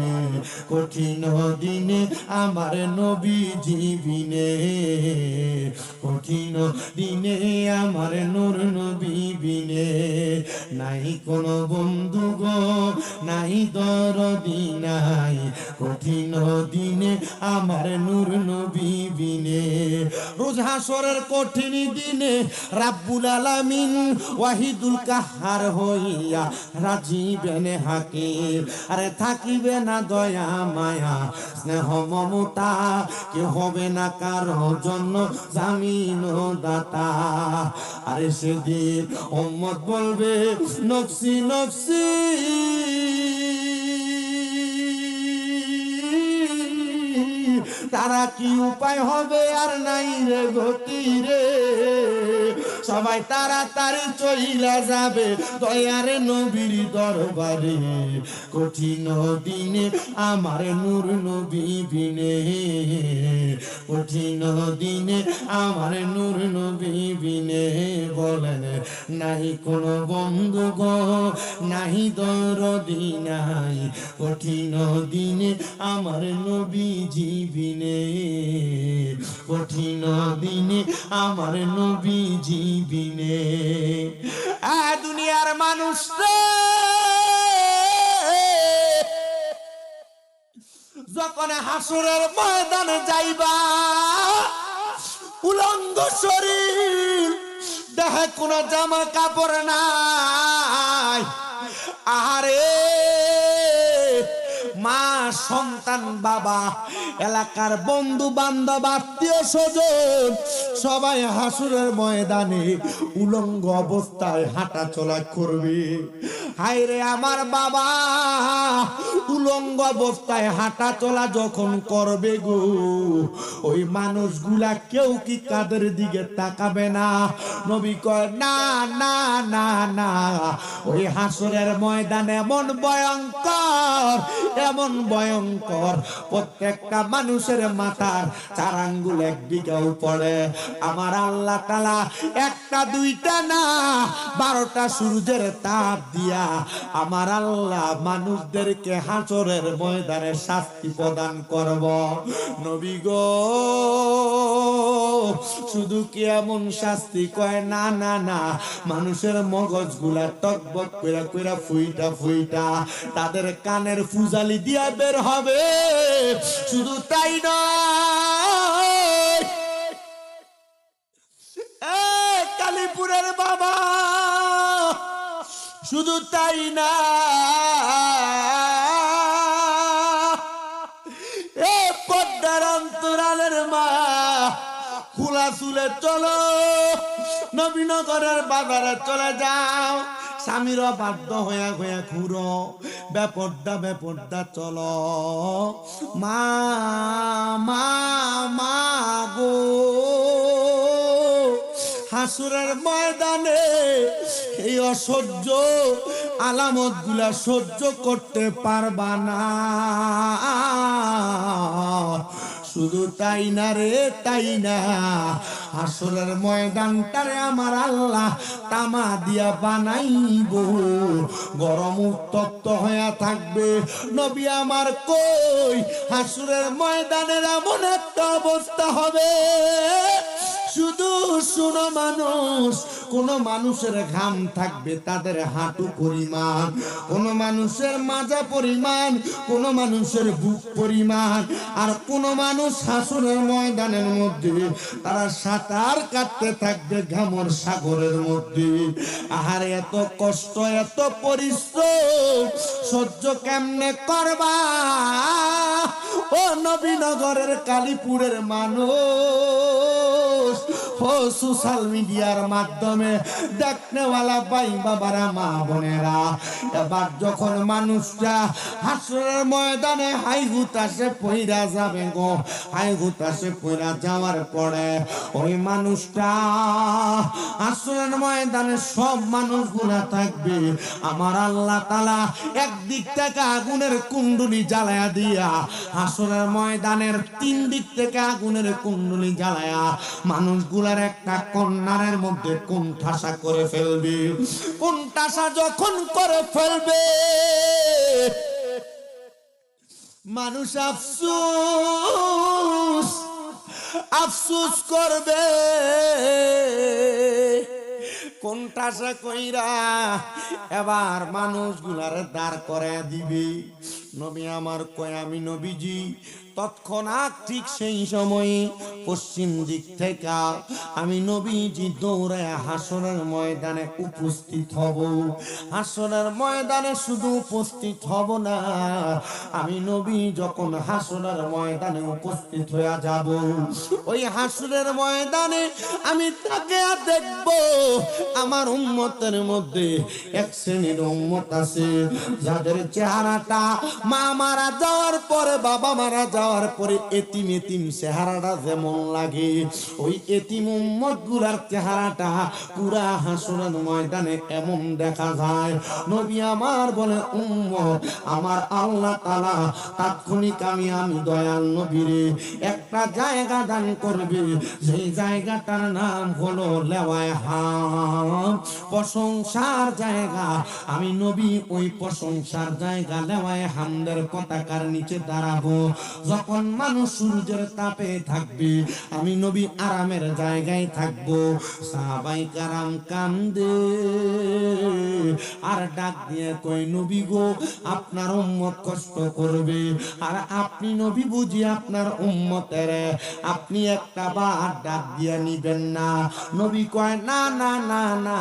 কঠিন দিনে আমার নবী জীবিনে, কঠিন দিনে আমার নূর নবী বিনে, নাই কোন বন্ধু গো নাই দরদি নাই, কঠিন দিনে আমার নূর নবী বিনে। রোজ হাসরের কঠিন দিনে রাব্বুল আলামিন ওয়াহিদুল কাহার হইয়া রাজিবেন হাকিম। আরে থাকিবে না দয়া মায়া স্নেহ মমতা, কেউ হবে না কারো জন্য জামিন দাতা। আরে সেদিন উম্মত বলবে নফসি নফসি, তারা কি উপায় হবে আর নাই রে গতি রে, সবাই তাড়াতাড়ি চইলা যাবে দয়ার নবীর দরবারে, কঠিন দিনে আমার নূর নবী বিনে, কঠিন দিনে আমার নূর নবী বিনে। বলেন নাই কোনো বন্ধু গো নাই দরদি নাই, কঠিন দিনে আমার নবী জীবিনে, কঠিন দিনে আমার নবী জীবিনে। দুনিয়ার মানুষ যখন হাসরের ময়দানে যাইবা, উলঙ্গ শরীর, দেহে কোনো জামা কাপড় নাই, আরে মা সন্তান বাবা এলাকার বন্ধু বান্ধব আত্মীয় স্বজন সবাই হাসরের ময়দানে উলঙ্গ অবস্থায় হাঁটা চলা করবে। হায় রে আমার বাবা, উলঙ্গ অবস্থায় হাঁটা চলা যখন করবে গো, ওই মানুষগুলা কেউ কি কাদের দিকে তাকাবে না? নবী কয় না না না না, ওই হাসরের ময়দান এমন ভয়ঙ্কর, এমন ভয়ঙ্কর, প্রত্যেকটা মানুষের মাথার 4 আঙ্গুল একদিকেও পড়ে। আমার আল্লাহ তাআলা একটা দুইটা না 12টা সূর্যের তাপ দিয়া আমার আল্লাহ মানুষদেরকে হাসরের ময়দানে শাস্তি প্রদান করব। নবী গো, শুধু কি এমন শাস্তি? কয় না না না, মানুষের মগজগুলা টকবক কইরা কইরা ফুইটা ফুইটা তাদের কানের ফুজালি দিয়া বের হবে। শুধু তাই নয়, কালীপুরের বাবা, শুধু তাই না, পদ্মার অন্তরালের মা, খোলা চুলে চলো, নবীনগরের বাজারে চলে যাও, স্বামীর বাধ্য হইয়া হইয়া ঘুরো, বেপর্দা চলো, মা মা মা গো, হাসুরের ময়দানে এই অসহ্য আলামতগুলা সহ্য করতে পারবা না। শুধু তাই না রে, তাই না, হাসরের ময়দানটারে আমার আল্লাহ তামা দিয়া বানাইব, গরম উত্তপ্ত হয়ে থাকবে। নবী আমার কই হাসরের ময়দানের এমন একটা অবস্থা হবে, শুধু শুনো মানুষ, কোন মানুষের ঘাম থাকবে তাদের হাঁটু পরিমাণ, কোন মানুষের মাজা পরিমাণ, কোন মানুষের বুক পরিমাণ, আর কোন মানুষ হাসরের ময়দানের মধ্যে তারা সাঁতার কাটতে থাকবে ঘামর সাগরের মধ্যে। আর এত কষ্ট, এত পরিশ্রম সহ্য কেমনে করবা ও নবীনগরের কালীপুরের মানুষ? ও সোশ্যাল মিডিয়ার মাধ্যমে দেখনেওয়ালা ভাই বাবারা, মা বোনেরা, এবার যখন মানুষটা হাসরের ময়দানে হাই হুতাশে পইরা যাবে গো, হাই হুতাশে পইরা যাওয়ার পরে ওই মানুষটা হাসরের ময়দানে সব মানুষগুলা থাকবে, আমার আল্লাহ তাআলা একদিক থেকে আগুনের কুণ্ডুলি জ্বালায়া দিয়া হাসরের ময়দানের তিন দিক থেকে আগুনের কুণ্ডুলি জ্বালায়া মানুষগুলার একটা কন্যারের মধ্যে কোণঠাসা করে ফেলবে। কোণঠাসা যখন করে ফেলবে, মানুষ আফসোস আফসোস করবে। কোণঠাসা কইরা এবার মানুষগুলারে দাঁড় করে দিবে। নবী আমার কয় আমি নবীজি তৎক্ষণাৎ ঠিক সেই সময়ে পশ্চিম দিক থেকে আমি নবীজি দৌড়ায় হাসরের ময়দানে উপস্থিত হব। হাসরের ময়দানে শুধু উপস্থিত হব না, আমি নবী যখন হাসরের ময়দানে উপস্থিত হয়ে যাব, ওই হাসরের ময়দানে আমি তাকে দেখব। আমার উম্মতের মধ্যে এক শ্রেণীর উম্মত আছে যাদের চেহারাটা মা মারা যাওয়ার পরে, বাবা মারা যাওয়ার পরে এতিম এতিম চেহারাটা যেমন লাগে, ওই এতিম উম্মত গুলার চেহারাটা পুরা হাসরের ময়দানে এমন দেখা যায়। নবী আমার বলে উম্মত আমার আল্লাহ তাআলা তাৎক্ষণিক আমি দয়াল নবীরে একটা জায়গা দান করবে, সেই জায়গাটার নাম হলো লেওয়ায় হাম, প্রশংসার জায়গা। আমি নবী ওই প্রশংসার জায়গা লেওয়ায় হামদের পতাকার নিচে দাঁড়াবো। যখন মানুষ সূর্যের তাপে থাকবে, আমি নবী আরামের জায়গায় থাকবো। সাহাবাই কারাম কান্দে আর ডাক দিয়ে কই নবী গো, আপনার উম্মত কষ্ট করবে, আর আপনি নবী বুঝি আপনার উম্মতের আপনি একটা বার ডাক দিয়ে নিবেন না? নবী কয় না না না না,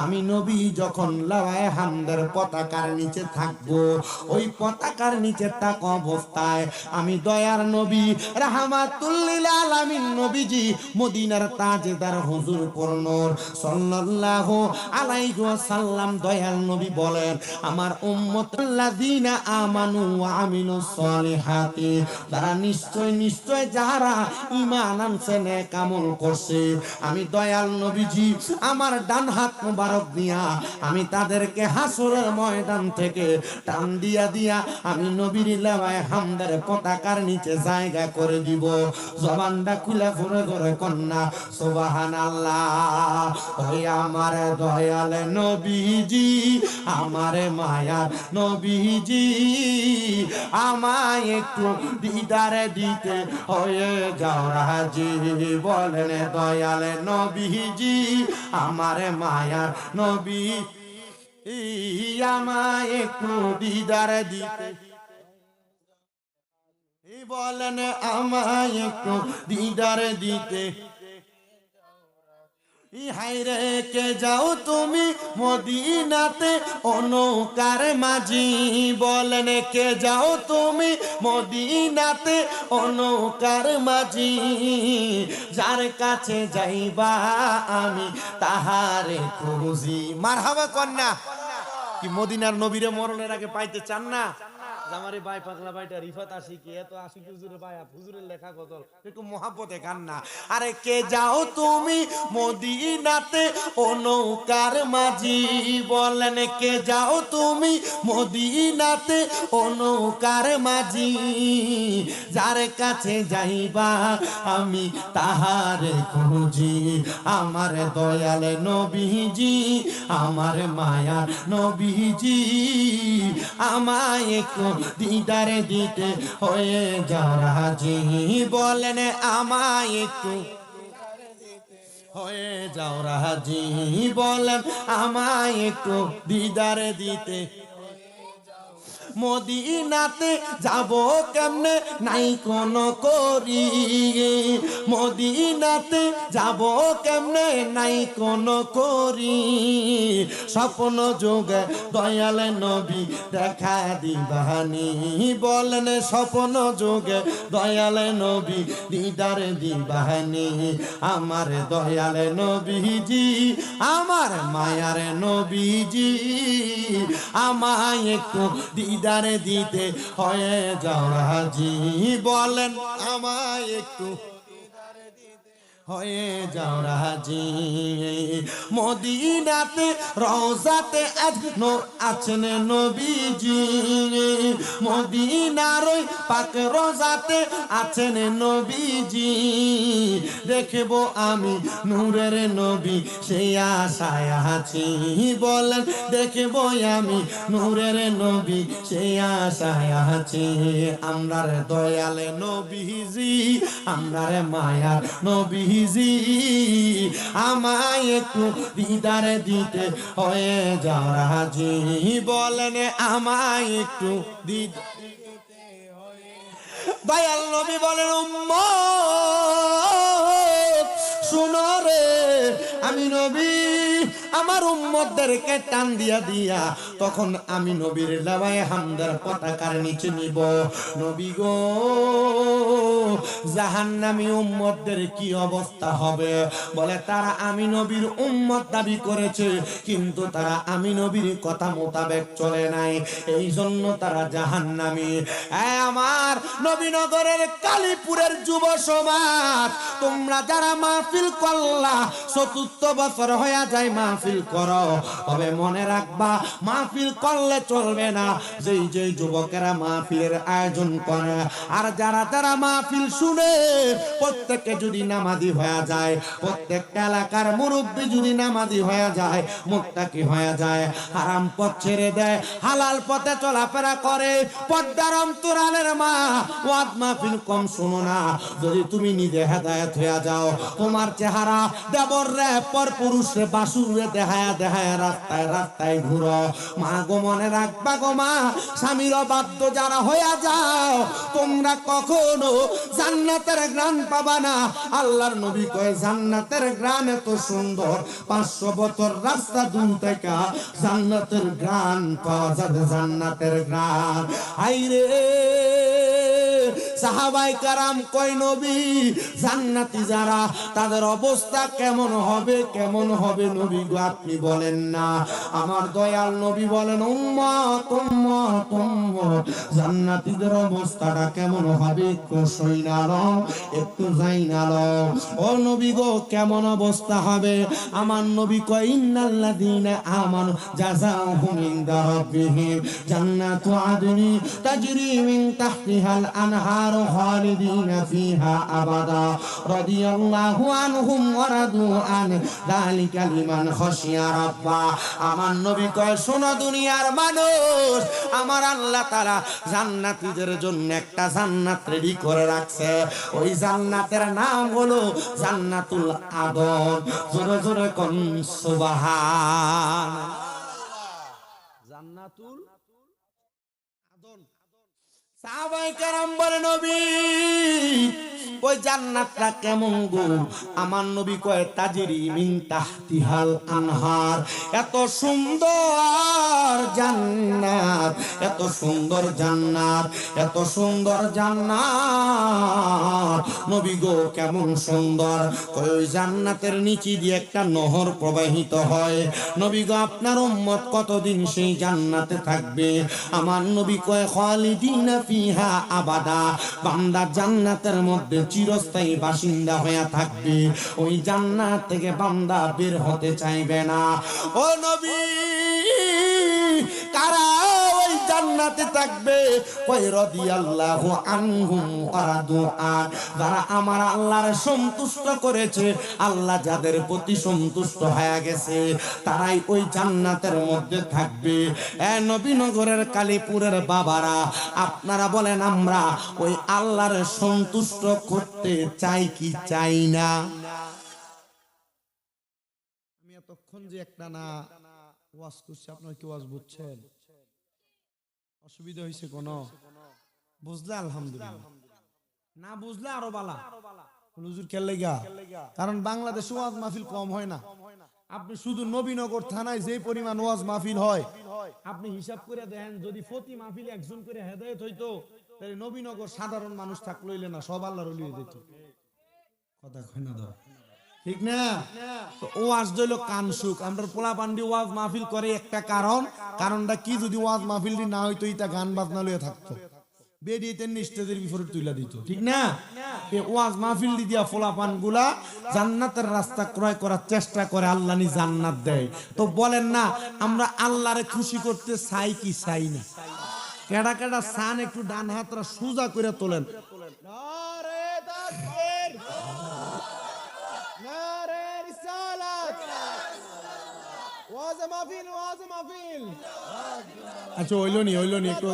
আমি নবী যখন লাওয়ায়ে হামদের পতাকার নিচে থাকবো, ওই পতাকার নিচে থাকা অবস্থায় আমি দয়ার নবী রাহমাতুল লিল আলামিন নবীজি মদিনার তাজদার হুজুর পূর্ণর সাল্লাল্লাহু আলাইহি ওয়াসাল্লাম দয়াল নবী বলেন, আমার উম্মতুল্লাযিনা আমানু ওয়া আমিলুস সলিহাতি, তারা নিশ্চয় নিশ্চয় যারা ঈমান আনছে, নেক আমল করছে, আমি দয়াল নবীজি আমার ডান হাত মোবারক দিয়া আমি তাদেরকে হাসরের ময়দান থেকে টান দিয়া দিয়া আমি নবীর লাওয়ায়ে হামদের পতাকার নিচে জায়গা করে দিব। জবানটা খুলে ঘুরে ঘুরে কন্যা সুবহানাল্লাহ। ওই আমার দয়াল নবীজি, আমারে মায়ার নবীজি, আমায় একটু দিদারে দিতে হয়ে যাও রাজি। বলেন দয়াল নবীজি, আমারে মায়ার নবী, আমায় একটু দিদারে দিতে, বলেন আমায় একটু দিদারে দিতে। হায়রে কে যাও তুমি মদিনাতে অনৌকার মাঝি, বলেন কে যাও তুমি মদিনাতে অনৌকার মাঝি, যার কাছে যাইবা আমি তাহারে খুঁজি। মারহাবা কন্যা, কি মদিনার নবীরে মরণের আগে পাইতে চান না? জামারে ভাই পাগলা ভাইটা রিফাত আশিকি এত আশিকি হুজুরের ভাই হুজুরের লেখা গজল একটু মহাব্বতে গান না। আরে কে যাও তুমি মদিনাতে ও নৌকার মাঝি, বলেন কে যাও তুমি মদিনাতে ও নৌকার মাঝি, যার কাছে যাইবা আমি তাহারে খুঁজি, আমার দয়াল নবীজি আমার মায়ার নবীজি, আমায় একটু দিদারে দিতে হয়ে যাও রাজি, বলেন আমায় একটু হয়ে যাও রাজি, বলেন আমায় একটু দিদারে দিতে। মদিনাতে যাব কেমনে নাই কোন করি, মদিনাতে যাব কেমনে নাই কোন করি, স্বপ্ন যোগে দয়াল নবী দেখা দিবানি, বলেন স্বপ্ন যোগে দয়াল নবী দিদার দিবানি, আমার দয়াল নবীজি আমার মায়ার নবীজি, আমায় একটু দিদারে দিতে হয়ে যাও রাজি, বলেন আমায় একটু হয়ে যাও রাজি। মদিনাতে রওজাতে আছেন নবীজি, মদিনার ওই পাক রওজাতে আছেন নবীজি, দেখব আমি নূরের নবী সেই আশায় আছি, বলেন দেখব আমি নূরের নবী সেই আশায় আছি, আমরার দয়াল নবীজি আমরার মায়ার নবী, আমায় একটু দিদারে দিতে হয়ে যাও রাজি, বলেন আমায় একটু দিদারে দিতে হয়ে। দয়াল নবী বলেন উম্মত শুনো রে, আমি নবী আমার উম্মতদেরকে টান দিয়া দিয়া তখন আমি নবীর লাওয়ায়ে হামদার পতাকার নিচে নিব। নবী গো জাহান্নামী উম্মতদের কি অবস্থা হবে? বলে তারা আমি নবীর উম্মত দাবি করেছে কিন্তু তারা আমি নবীর কথা মোতাবেক চলে নাই, এই জন্য তারা জাহান্নামী। আমার নবীনগরের কালীপুরের যুব সমাজ, তোমরা যারা মাহফিল করলা চতুর্থ বছর হয়ে যায় মাহফিল করো, তবে মনে রাখবা মাহফিল করলে চলবে না। যেই যেই যুবকেরা মাহফিলের আয়োজন করে আর যারা যারা মাহফিল শুনে প্রত্যেককে যদি নামাজি হয়ে যায়, প্রত্যেকটা এলাকার মুরব্বী যদি নামাজি হয়ে যায়, মুত্তাকি হয়ে যায়, হারাম পথ ছেড়ে দেয়, হালাল পথে চলাফেরা করে, পর্দার অন্তরালের মা ওয়াজ মাহফিল কম শুনো না। যদি তুমি নিজে হেদায়েত হয়ে যাও, তোমার চেহারা দেবর রে পর পুরুষ রে বাসুর রে দেখায়া দেখায়া রাস্তায় রাস্তায় ঘুরো। মা গো মনে রাখবা গো মা, স্বামীর অবাধ্য যারা হয়ে যাও তোমরা কখনো জান্নাতের ঘ্রাণ পাবা না। আল্লাহর নবী কয় জান্নাতের ঘ্রাণ এত সুন্দর, 500 বছর রাস্তা দূর থেকে জান্নাতের ঘ্রাণ পাওয়া যাবে, জান্নাতের ঘ্রাণ। হাইরে সাহাবায়ে কেরাম কয় নবী জান্নাতি যারা তাদের অবস্থা কেমন হবে কেমন হবে নবী গো আপনি বলেন না। আমার দয়াল নবী বলেন উম্মত উম্মত উম্মত জান্নাতীদের অবস্থাটা কেমন হবে একটু শুইনা লও, একটু যাইনা লও। ও নবী গো কেমন অবস্থা হবে? আমার নবী কয় ইন্নাল্লাযীনা আমানু জাযাউহুম ইনদা রাব্বিহিম জান্নাতু আদনি তাজরি মিন তাহতিহাল আনহার খালিদিনা ফিহা আবাদা রাদিয়াল্লাহু আনহুম ওয়া রাদু আন যালিকা লিমান খাশিয়া রাব্বা। আমার নবী কয় শোনো দুনিয়ার মানুষ, আমার আল্লাহ তাআলা জান্নাতীদের জন্য একটা জান্নাত রেডি করে রাখছে। ওই জান্নাতের নাম হলো জান্নাতুল আদন। জোরে জোরে কোন সুবহানাল্লাহ। জান্নাতুল আদন। সাহাবায়ে কেরাম বলে নবী ওই জান্নাতটা কেমন গো? আমার নবী কয় তাজরি মিন তাহতিহাল আনহার। এত সুন্দর জান্নাত, এত সুন্দর জান্নাত, এত সুন্দর জান্নাত নবী গো কেমন সুন্দর। ওই জান্নাতের নিচে দিয়ে একটা নহর প্রবাহিত হয়। নবী গো আপনার উম্মত কতদিন সেই জান্নাতে থাকবে? আমার নবী কয় খালিদিনা ফিহা আবাদা, বান্দা জান্নাতের মধ্যে চিরস্থায়ী বাসিন্দা হয়ে থাকবে। ওই জান্নাত থেকে বান্দা বের হতে চাইবে না। ও নবী, কারা ওই জান্নাতে থাকবে? ওই রাদিয়াল্লাহু আনহুম ওয়া রাদু আন, যারা আমার আল্লাহর সন্তুষ্ট করেছে, আল্লাহ যাদের প্রতি সন্তুষ্ট হয়ে গেছে, তারাই ওই জান্নাতের মধ্যে থাকবে। এ নবীনগরের কালীপুরের বাবারা, আপনারা বলেন আমরা ওই আল্লাহর সন্তুষ্ট করতে চাই কি চাই না? আমি এতক্ষণ যে একটা না ওয়াজ করছি, আপনারা কি ওয়াজ বুঝছেন? অসুবিধা হয়েছে কোন? বুঝলে আলহামদুলিল্লাহ, না বুঝলে আরো বালা। হুজুর কেলে গা? কারণ বাংলাদেশে ওয়াজ মাহফিল কম হয় না। আপনি শুধু নবীনগর থানায় যে পরিমাণ ওয়াজ মাহফিল হয়, আপনি হিসাব করে দেখেন, যদি প্রতি মাহফিল একজন করে হেদায়েত হইতো, তাহলে নবীনগর সাধারণ মানুষ থাকলো না, সব আল্লাহর ওলি হয়ে যেত। কথা কয় না দাও, ঠিক না? তো ওয়াজ হইল কানসুক। আমরা পোলা পান্ডি ওয়াজ মাহফিল করে একটা কারণটা কি? যদি ওয়াজ মাহফিলটি না হইতো, ইটা গান বাজনা লইয়া থাকতো, বেরিয়েতেন স্টেজের বিপরীত তুইলা দিত, ঠিক না? এই ওয়াজ মাহফিল দিয়া পোলা পান গুলা জান্নাতের রাস্তা ক্রয় করার চেষ্টা করে, আল্লাহ নি জান্নাত দেয়। তো বলেন না, আমরা আল্লাহরে খুশি করতে চাই কি চাই না? কেডা কেডা সান একটু ডান হাতরা সোজা করে তোলেন। নারে তাকবীর, নারে রিসালাত, ওয়াজ মাহফিল, ওয়াজ মাহফিল। আচ্ছা হইলো নি একটু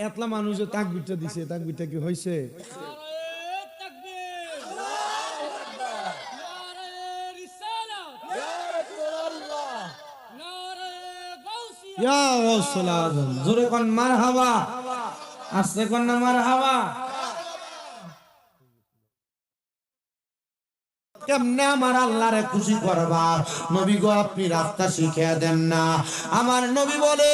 এতলা মানুষ যে তাকবীরটা দিছে, তাকবীরটা কি হইছে? ইয়া রাসূলুল্লাহ, জোরে কোন মারহাবা, আস্তে কোন না মারহাবা। কেমনে আমার আল্লাহরে খুশি করবা? নবী গো আপনি রাস্তা শিখিয়ে দেন না। আমার নবী বলে